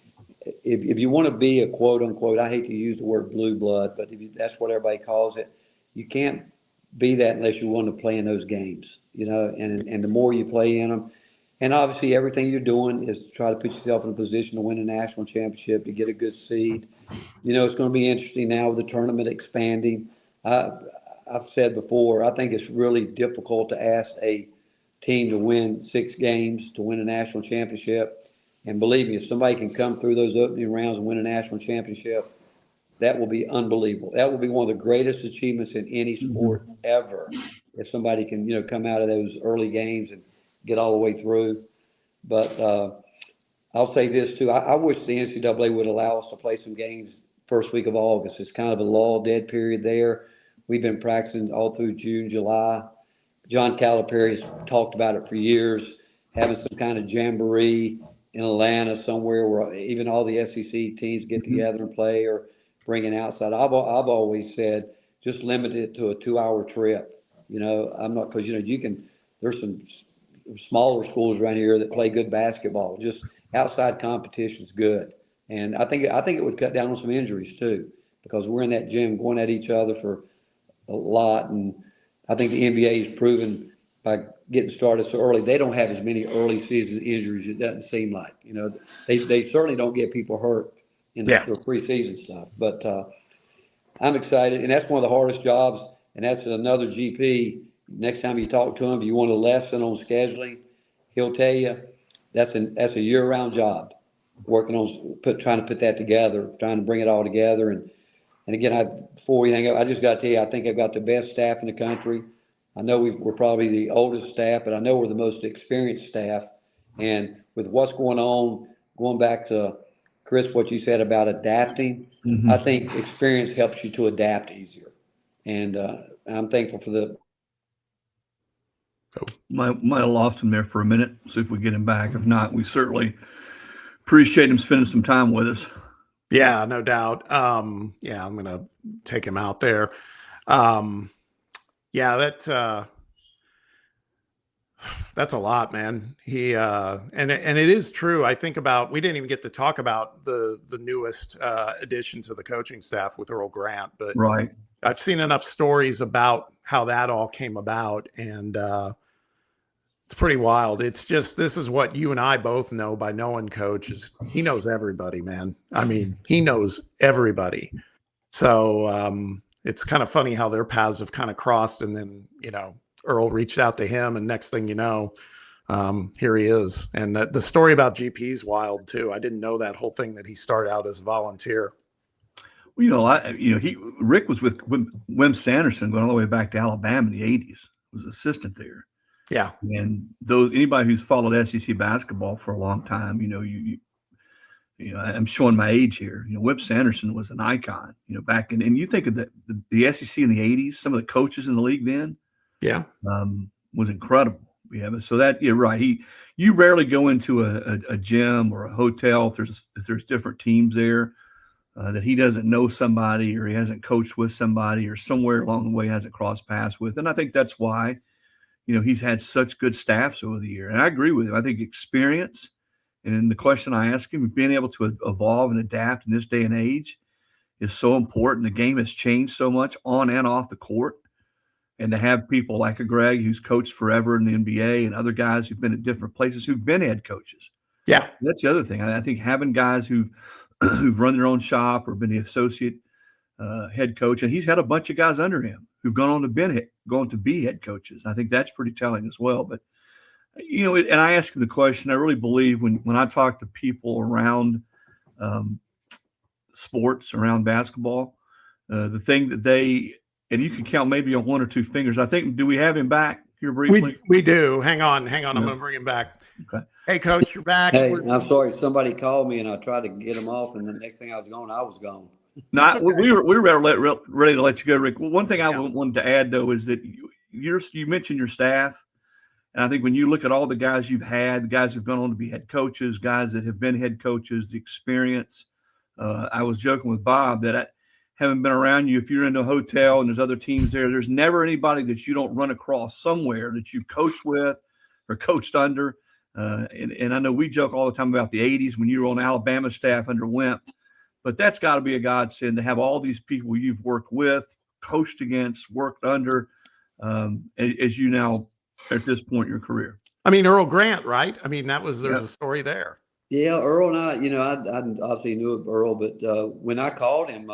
if you want to be a quote unquote, I hate to use the word blue blood, but that's what everybody calls it, you can't be that unless you want to play in those games, and the more you play in them. And obviously, everything you're doing is to try to put yourself in a position to win a national championship, to get a good seed. It's going to be interesting now with the tournament expanding. I've said before, I think it's really difficult to ask a team to win 6 games to win a national championship. And believe me, if somebody can come through those opening rounds and win a national championship, that will be unbelievable. That will be one of the greatest achievements in any sport ever. If somebody can, come out of those early games and get all the way through. But I'll say this too. I wish the NCAA would allow us to play some games first week of August. It's kind of a lull, dead period there. We've been practicing all through June, July. John Calipari has talked about it for years, having some kind of jamboree in Atlanta somewhere where even all the SEC teams get together and play, or bringing outside. I've always said, just limit it to a 2-hour trip. I'm not, because there's some smaller schools around here that play good basketball. Just outside competition is good, and I think it would cut down on some injuries too, because we're in that gym going at each other for a lot, and I think the NBA has proven by getting started so early, they don't have as many early season injuries. It doesn't seem like, they certainly don't get people hurt in their preseason stuff. But I'm excited, and that's one of the hardest jobs. And that's another GP. Next time you talk to him, if you want a lesson on scheduling, he'll tell you that's a year-round job. Working on trying to put that together, trying to bring it all together. And again, before we hang up, I just got to tell you, I think I've got the best staff in the country. I know we're probably the oldest staff, but I know we're the most experienced staff. And with what's going on, going back to Chris, what you said about adapting, I think experience helps you to adapt easier. And I'm thankful for the. Might have lost him there for a minute. See if we get him back. If not, we certainly appreciate him spending some time with us. Yeah, no doubt. I'm going to take him out there. That's a lot, man. He and it is true. I think about, we didn't even get to talk about the newest addition to the coaching staff with Earl Grant, but right. I've seen enough stories about how that all came about, and it's pretty wild. It's just, this is what you and I both know by knowing Coach, is he knows everybody, man. I mean, he knows everybody. So it's kind of funny how their paths have kind of crossed, and then, Earl reached out to him, and next thing you know, here he is. And the story about GP is wild too. I didn't know that whole thing, that he started out as a volunteer. Well, Rick was with Wim Sanderson going all the way back to Alabama in the 80s. Was assistant there. Yeah. And anybody who's followed SEC basketball for a long time, I'm showing my age here. Wim Sanderson was an icon, back in, and you think of the SEC in the 80s, some of the coaches in the league then, was incredible. So that, you're right. You rarely go into a gym or a hotel if there's different teams there that he doesn't know somebody, or he hasn't coached with somebody, or somewhere along the way hasn't crossed paths with. And I think that's why, he's had such good staffs over the year. And I agree with him. I think experience, and the question I ask him, being able to evolve and adapt in this day and age is so important. The game has changed so much on and off the court. And to have people like a Greg, who's coached forever in the NBA, and other guys who've been at different places who've been head coaches. Yeah. That's the other thing. I think having guys who've run their own shop or been the associate head coach, and he's had a bunch of guys under him who've gone on to be head coaches. I think that's pretty telling as well. But, and I ask him the question, I really believe when I talk to people around sports, around basketball, the thing that and you can count maybe on one or two fingers. I think, do we have him back here briefly? We do. Hang on. I'm going to bring him back. Okay. Hey, Coach, you're back. Hey, I'm sorry. Somebody called me, and I tried to get him off, and the next thing I was gone. No, we were ready to let you go, Rick. Well, one thing I wanted to add, though, is that you mentioned your staff. And I think when you look at all the guys you've had, the guys who've gone on to be head coaches, guys that have been head coaches, the experience, I was joking with Bob that having been around you, if you're in a hotel and there's other teams there's never anybody that you don't run across somewhere that you coached with or coached under. And I know we joke all the time about the 80s when you were on Alabama staff under Wimp, but that's got to be a godsend to have all these people you've worked with, coached against, worked under, as you now at this point in your career. I mean, Earl Grant, right? I mean, there's a story there. Yeah, Earl and I obviously knew of Earl, but when I called him,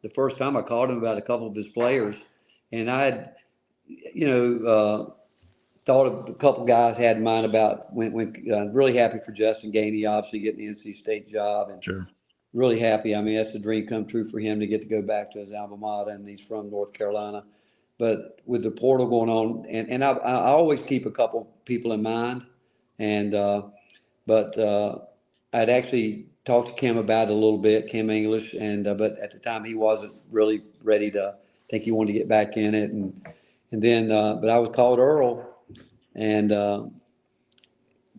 the first time I called him about a couple of his players, and I had, thought of a couple guys had in mind about when really happy for Justin Gainey, obviously getting the NC State job, and sure, really happy. I mean, that's a dream come true for him to get to go back to his alma mater, and he's from North Carolina. But with the portal going on, and I always keep a couple people in mind, and but I'd actually talked to Kim about it a little bit, Kim English, and but at the time he wasn't really ready to. I think he wanted to get back in it, and then but I was called Earl, and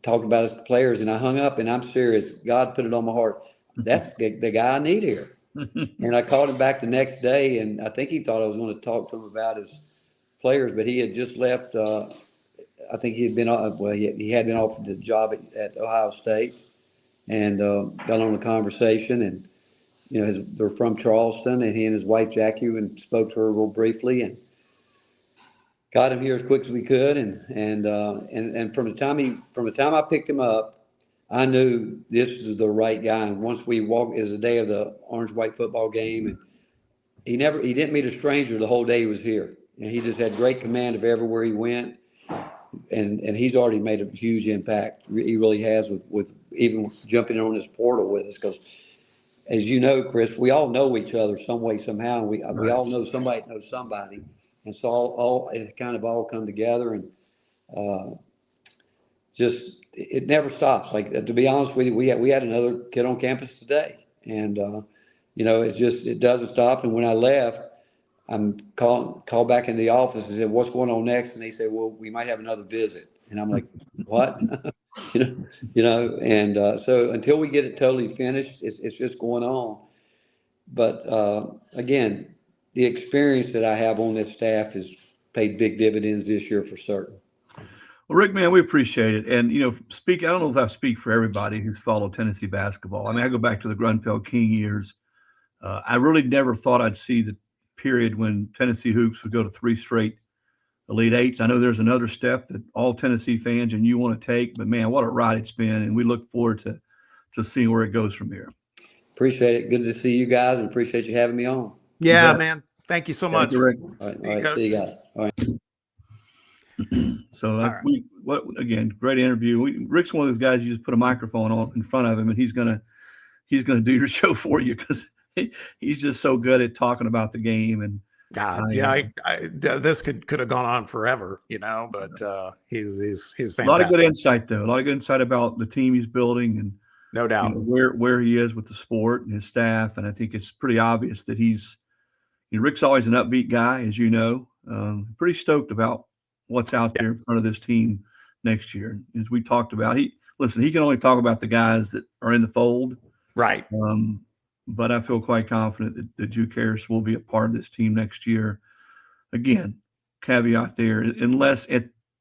talked about his players, and I hung up, and I'm serious. God put it on my heart. That's the guy I need here. And I called him back the next day, and I think he thought I was going to talk to him about his players, but he had just left. I think he had been he had been offered the job at Ohio State, and got on a conversation. And they're from Charleston, and he and his wife Jackie and spoke to her real briefly, and got him here as quick as we could. And from the time I picked him up, I knew this was the right guy. And once we walked, it was the day of the orange-white football game, and he didn't meet a stranger the whole day he was here. And he just had great command of everywhere he went. And he's already made a huge impact. He really has with even jumping on this portal with us. Because as you know, Chris, we all know each other some way, somehow. And we all know somebody knows somebody. And so it kind of all come together, and just it never stops. Like, to be honest with you, we had another kid on campus today, and it doesn't stop. And when I left, I'm called back in the office and said, "What's going on next?" And they said, "Well, we might have another visit." And I'm like, "What?" And so until we get it totally finished, it's just going on. But again, the experience that I have on this staff has paid big dividends this year for certain. Well, Rick, man, we appreciate it. And, I don't know if I speak for everybody who's followed Tennessee basketball. I mean, I go back to the Grunfeld King years. I really never thought I'd see the period when Tennessee hoops would go to 3 straight Elite Eights. I know there's another step that all Tennessee fans and you want to take, but man, what a ride it's been. And we look forward to seeing where it goes from here. Appreciate it. Good to see you guys, and appreciate you having me on. Yeah, man. Thank you so much. Thank you, Rick. All right. See you guys. All right. So again, great interview. Rick's one of those guys you just put a microphone on in front of him, and he's gonna do your show for you, because he's just so good at talking about the game. And this could have gone on forever, but he's fantastic. A lot of good insight, though. A lot of good insight about the team he's building, and no doubt where he is with the sport and his staff. And I think it's pretty obvious that Rick's always an upbeat guy, as you know. Pretty stoked about what's out there in front of this team next year. As we talked about, he can only talk about the guys that are in the fold. Right. But I feel quite confident that Juke Harris will be a part of this team next year. Again, caveat there, unless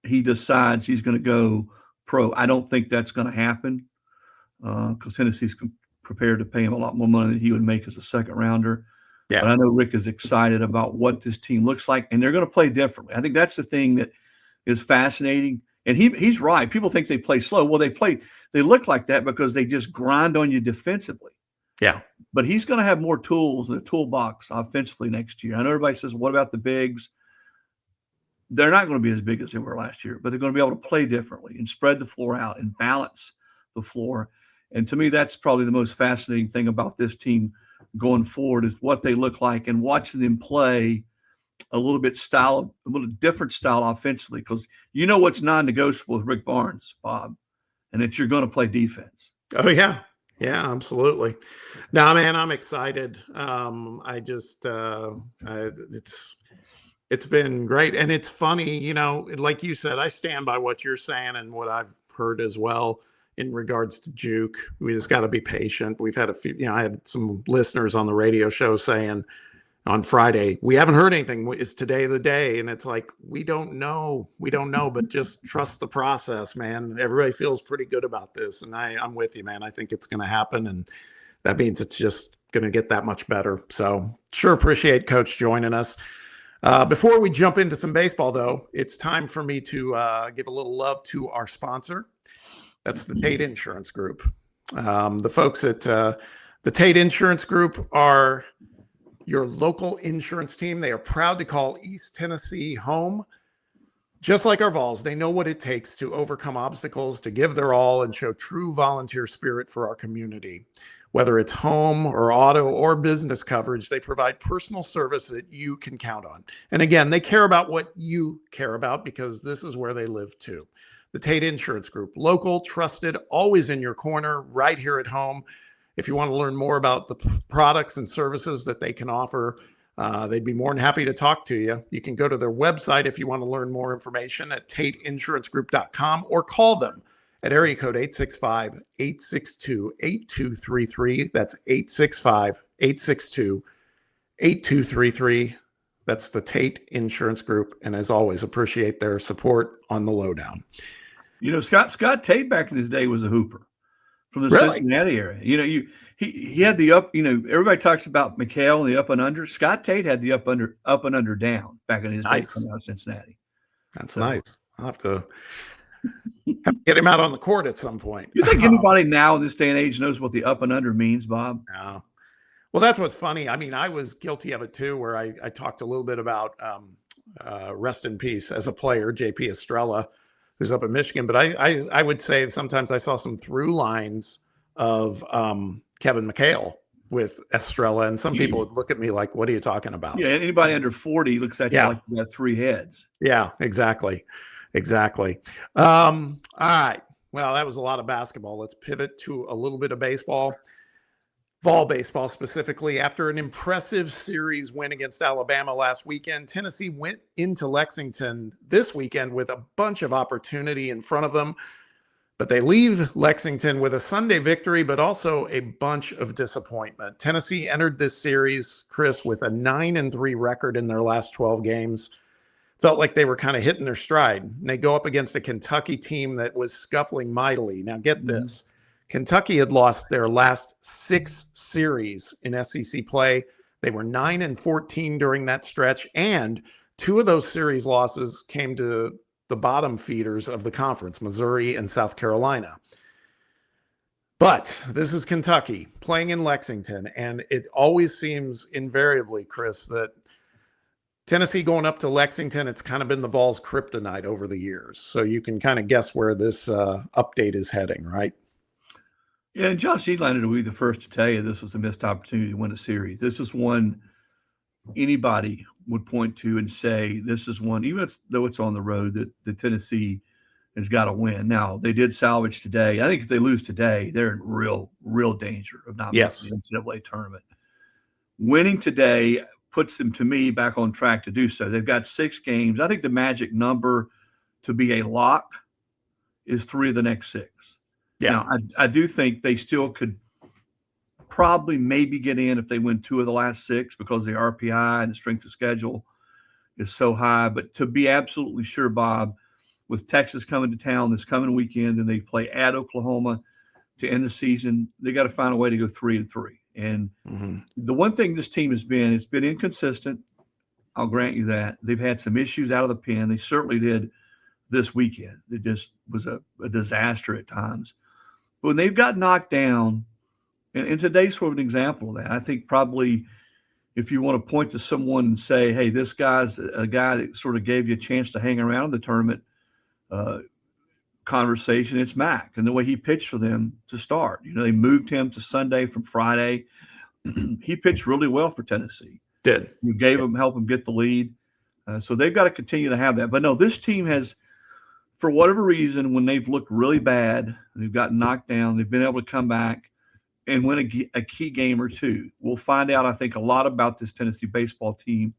he decides he's going to go pro. I don't think that's going to happen, because Tennessee's prepared to pay him a lot more money than he would make as a second rounder. Yeah. But I know Rick is excited about what this team looks like, and they're going to play differently. I think that's the thing that is fascinating. And he's right. People think they play slow. Well, they look like that because they just grind on you defensively. Yeah. But he's going to have more tools in the toolbox offensively next year. I know everybody says, what about the bigs? They're not going to be as big as they were last year, but they're going to be able to play differently and spread the floor out and balance the floor. And to me, that's probably the most fascinating thing about this team going forward, is what they look like, and watching them play a little different style offensively, because what's non-negotiable with Rick Barnes, Bob, and that you're going to play defense. Oh, yeah. Yeah, absolutely. No, man, I'm excited. It's been great. And it's funny, like you said, I stand by what you're saying and what I've heard as well in regards to Juke. We just got to be patient. We've had a few, I had some listeners on the radio show saying on Friday, we haven't heard anything. Is today the day? And it's like, we don't know, but just trust the process, man. Everybody feels pretty good about this. And I'm with you, man. I think it's going to happen. And that means it's just going to get that much better. So sure appreciate Coach joining us. Before we jump into some baseball, though, it's time for me to give a little love to our sponsor. That's the Tate Insurance Group. The folks at the Tate Insurance Group are your local insurance team. They are proud to call East Tennessee home. Just like our Vols, they know what it takes to overcome obstacles, to give their all, and show true volunteer spirit for our community. Whether it's home or auto or business coverage, they provide personal service that you can count on. And again, they care about what you care about, because this is where they live too. The Tate Insurance Group, local, trusted, always in your corner, right here at home. If you want to learn more about the products and services that they can offer, they'd be more than happy to talk to you. You can go to their website if you want to learn more information at tateinsurancegroup.com, or call them at area code 865-862-8233. That's 862-8233. That's the Tate Insurance Group. And as always, appreciate their support on the lowdown. Scott Tate back in his day was a hooper from the Really? Cincinnati area. He had the up, everybody talks about McHale and the up and under. Scott Tate had the up and under down back in his day coming out of Cincinnati. That's nice. I'll have to get him out on the court at some point. You think anybody now in this day and age knows what the up and under means, Bob? No. Well, that's what's funny. I mean, I was guilty of it too, where I talked a little bit about rest in peace as a player, JP Estrella, who's up in Michigan. But I would say sometimes I saw some through lines of Kevin McHale with Estrella, and some people would look at me like, "What are you talking about?" Yeah, anybody under 40 looks at you like you got three heads. Yeah, exactly. All right. Well, that was a lot of basketball. Let's pivot to a little bit of baseball. Vol baseball specifically. After an impressive series win against Alabama last weekend, Tennessee went into Lexington this weekend with a bunch of opportunity in front of them. But they leave Lexington with a Sunday victory, but also a bunch of disappointment. Tennessee entered this series, Chris, with a 9-3 record in their last 12 games. Felt like they were kind of hitting their stride. And they go up against a Kentucky team that was scuffling mightily. Now get this. Kentucky had lost their last 6 series in SEC play. They were 9-14 during that stretch, and 2 of those series losses came to the bottom feeders of the conference, Missouri and South Carolina. But this is Kentucky playing in Lexington, and it always seems invariably, Chris, that Tennessee going up to Lexington, it's kind of been the Vols' kryptonite over the years. So you can kind of guess where this update is heading, right? Yeah, and Josh Edlander will be the first to tell you this was a missed opportunity to win a series. This is one anybody would point to and say this is one, even though it's on the road, that Tennessee has got to win. Now, they did salvage today. I think if they lose today, they're in real danger of not making the NCAA tournament. Winning today puts them, to me, back on track to do so. They've got 6 games. I think the magic number to be a lock is 3 of the next 6. Yeah. Now, I do think they still could probably maybe get in if they win 2 of the last 6 because the RPI and the strength of schedule is so high. But to be absolutely sure, Bob, with Texas coming to town this coming weekend and they play at Oklahoma to end the season, they got to find a way to go 3-3. And the one thing this team has been, it's been inconsistent. I'll grant you that. They've had some issues out of the pen. They certainly did this weekend. It just was a disaster at times. But when they've got knocked down, and today's sort of an example of that, I think probably if you want to point to someone and say, hey, this guy's a guy that sort of gave you a chance to hang around the tournament conversation, it's Mac and the way he pitched for them to start. They moved him to Sunday from Friday. He pitched really well for Tennessee. Did. You help him get the lead. So they've got to continue to have that. But no, this team has, for whatever reason, when they've looked really bad, they've gotten knocked down, they've been able to come back and win a key game or 2. We'll find out, I think, a lot about this Tennessee baseball team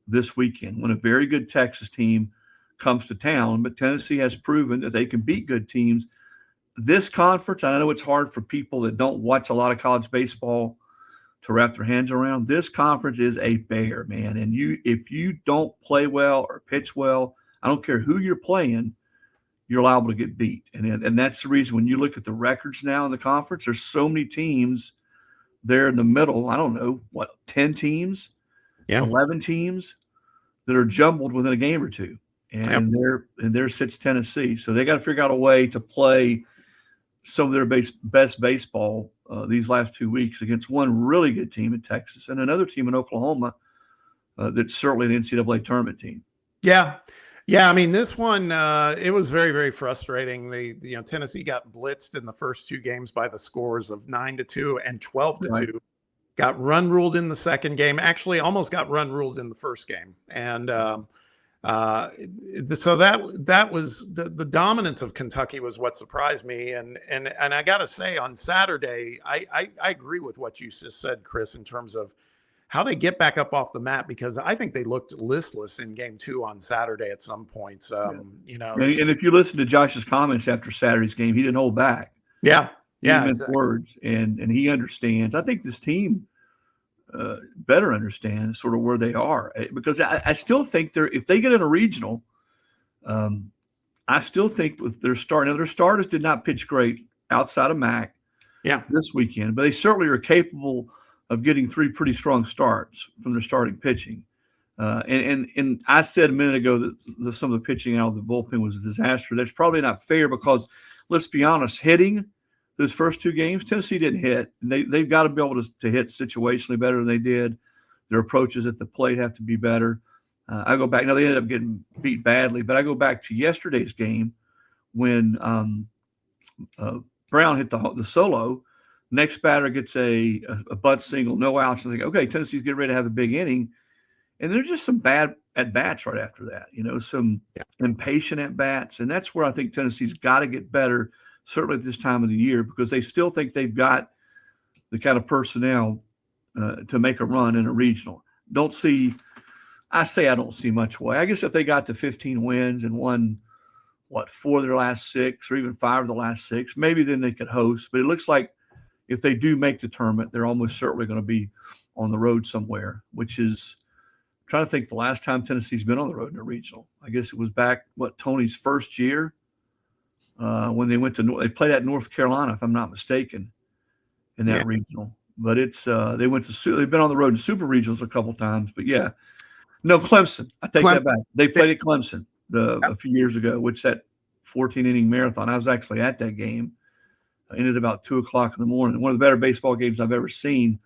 this weekend when a very good Texas team comes to town. But Tennessee has proven that they can beat good teams. This conference, I know it's hard for people that don't watch a lot of college baseball to wrap their hands around. This conference is a bear, man. And if you don't play well or pitch well, I don't care who you're playing, you're liable to get beat. And that's the reason when you look at the records now in the conference, there's so many teams there in the middle. I don't know, 10 teams, 11 teams that are jumbled within a game or 2. And there sits Tennessee. So they got to figure out a way to play some of their best baseball these last 2 weeks against one really good team in Texas and another team in Oklahoma that's certainly an NCAA tournament team. Yeah, I mean, this one, it was very, very frustrating. Tennessee got blitzed in the first 2 games by the scores of 9-2 and 12-2. Right. Got run ruled in the second game. Actually, almost got run ruled in the first game. And so that was the dominance of Kentucky was what surprised me. And I got to say, on Saturday, I agree with what you just said, Chris, in terms of how they get back up off the mat, because I think they looked listless in game 2 on Saturday at some points. And if you listen to Josh's comments after Saturday's game, he didn't hold back. Yeah. Exactly. Words and he understands. I think this team better understand sort of where they are, because I still think if they get in a regional, I still think with their starters did not pitch great outside of Mac this weekend, but they certainly are capable of getting 3 pretty strong starts from their starting pitching. And I said a minute ago that some of the pitching out of the bullpen was a disaster. That's probably not fair because, let's be honest, hitting those first 2 games, Tennessee didn't hit. They've got to be able to hit situationally better than they did. Their approaches at the plate have to be better. I go back. Now, they ended up getting beat badly, but I go back to yesterday's game when Brown hit the solo. Next batter gets a butt single, no outs. And they think, okay, Tennessee's getting ready to have a big inning. And there's just some bad at-bats right after that, some impatient at-bats. And that's where I think Tennessee's got to get better, certainly at this time of the year, because they still think they've got the kind of personnel to make a run in a regional. I don't see much way. I guess if they got to 15 wins and won, 4 of their last 6 or even 5 of the last 6, maybe then they could host. But it looks like if they do make the tournament, they're almost certainly going to be on the road somewhere, which is – trying to think the last time Tennessee's been on the road in a regional. I guess it was back, Tony's first year when they played at North Carolina, if I'm not mistaken, in that regional. But it's they've been on the road in super regionals a couple times. But no, Clemson. I take that back. They played at Clemson a few years ago, which that 14-inning marathon. I was actually at that game. I ended about 2:00 in the morning. One of the better baseball games I've ever seen.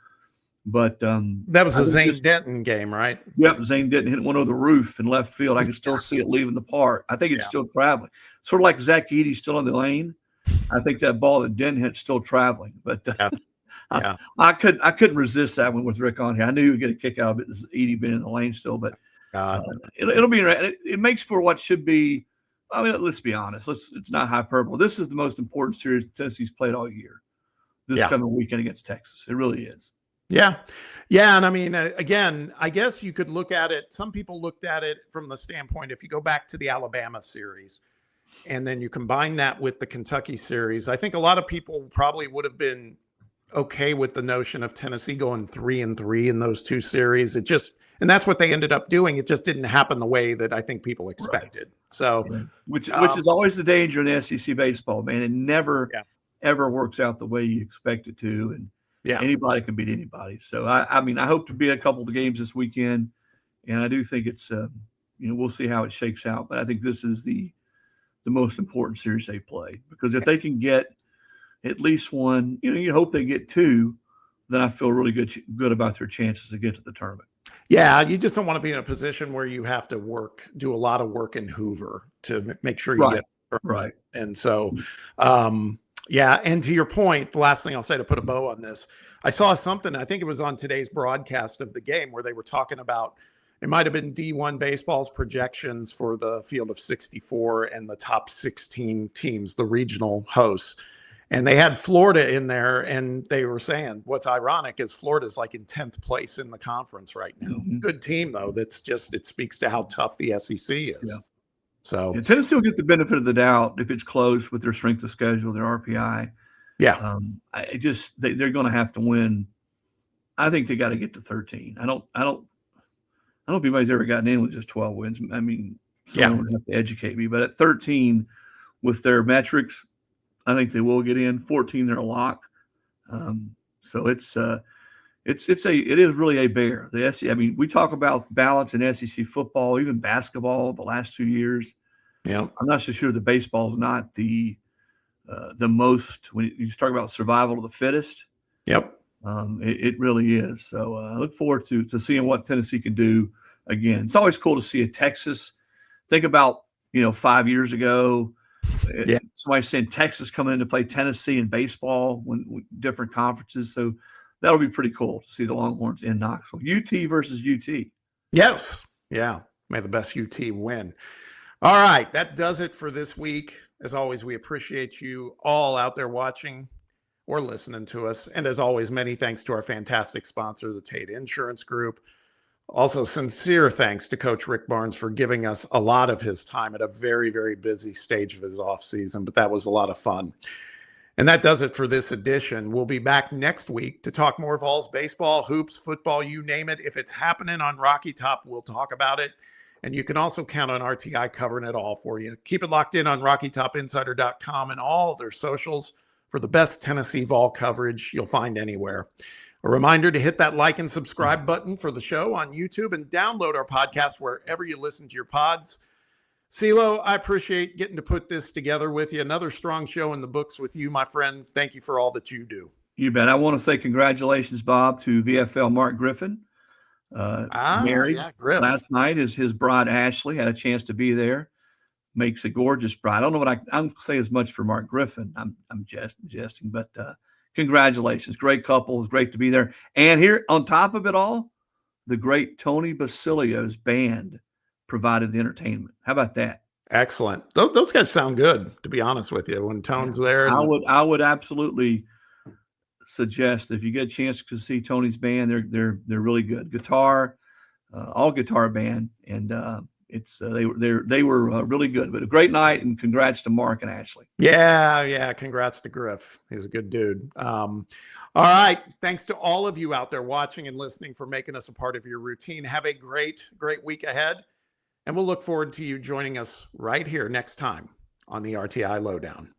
But that was a Zane Denton game, right? Yep, Zane Denton hit one over the roof in left field. I can still see it leaving the park. I think it's still traveling. Sort of like Zach Eady's still in the lane. I think that ball that Denton hit's still traveling. But I couldn't resist that one with Rick on here. I knew he would get a kick out of it. Eady been in the lane still, but it'll be. It makes for what should be. I mean, let's be honest. It's not hyperbole. This is the most important series Tennessee's played all year. This coming weekend against Texas, it really is. Yeah. And I mean, again, I guess you could look at it. Some people looked at it from the standpoint, if you go back to the Alabama series and then you combine that with the Kentucky series, I think a lot of people probably would have been okay with the notion of Tennessee going 3-3 in those 2 series. And that's what they ended up doing. It just didn't happen the way that I think people expected. Right. So, which is always the danger in the SEC baseball, man. It never, ever works out the way you expect it to. And anybody can beat anybody. So, I mean, I hope to beat a couple of the games this weekend. And I do think it's, we'll see how it shakes out. But I think this is the most important series they play. Because if they can get at least one, you hope they get 2, then I feel really good about their chances to get to the tournament. Yeah, you just don't want to be in a position where you have to do a lot of work in Hoover to make sure you get right. And so, and to your point, the last thing I'll say to put a bow on this, I saw something, I think it was on today's broadcast of the game, where they were talking about, it might have been D1 baseball's projections for the field of 64 and the top 16 teams, the regional hosts. And they had Florida in there, and they were saying what's ironic is Florida's like in 10th place in the conference right now. Mm-hmm. Good team, though. It speaks to how tough the SEC is. Yeah. So Tennessee will get the benefit of the doubt if it's close with their strength of schedule, their RPI. Yeah. They're going to have to win. I think they got to get to 13. I don't know if anybody's ever gotten in with just 12 wins. I mean, someone would have to educate me, but at 13 with their metrics, I think they will get in. 14, they're a lock. So it is really a bear. The SEC. I mean, we talk about balance in SEC football, even basketball, the last 2 years. Yeah, I'm not so sure the baseball is not the most when you talk about survival of the fittest. Yep, it really is. So I look forward to seeing what Tennessee can do again. It's always cool to see a Texas. Think about 5 years ago. Somebody saying Texas coming in to play Tennessee in baseball when different conferences. So that'll be pretty cool to see the Longhorns in Knoxville. UT versus UT. Yes. Yeah. May the best UT win. All right. That does it for this week. As always, we appreciate you all out there watching or listening to us. And as always, many thanks to our fantastic sponsor, the Tate Insurance Group. Also, sincere thanks to Coach Rick Barnes for giving us a lot of his time at a very, very busy stage of his offseason, but that was a lot of fun. And that does it for this edition. We'll be back next week to talk more Vols baseball, hoops, football, you name it. If it's happening on Rocky Top, we'll talk about it. And you can also count on RTI covering it all for you. Keep it locked in on RockyTopInsider.com and all their socials for the best Tennessee Vol coverage you'll find anywhere. A reminder to hit that like and subscribe button for the show on YouTube and download our podcast wherever you listen to your pods. CeeLo, I appreciate getting to put this together with you. Another strong show in the books with you, my friend. Thank you for all that you do. You bet. I want to say congratulations, Bob, to VFL Mark Griffin. Married last night. His bride, Ashley, had a chance to be there. Makes a gorgeous bride. I don't know what I'm say as much for Mark Griffin. I'm jesting, but congratulations. Great couple. It's great to be there. And here on top of it all, the great Tony Basilio's band provided the entertainment. How about that? Excellent. Those guys sound good, to be honest with you. When Tone's there, I would absolutely suggest that if you get a chance to see Tony's band, they're really good. Guitar, all guitar band, and they were really good. But a great night, and congrats to Mark and Ashley. Yeah. Congrats to Griff. He's a good dude. All right. Thanks to all of you out there watching and listening for making us a part of your routine. Have a great week ahead. And we'll look forward to you joining us right here next time on the RTI Lowdown.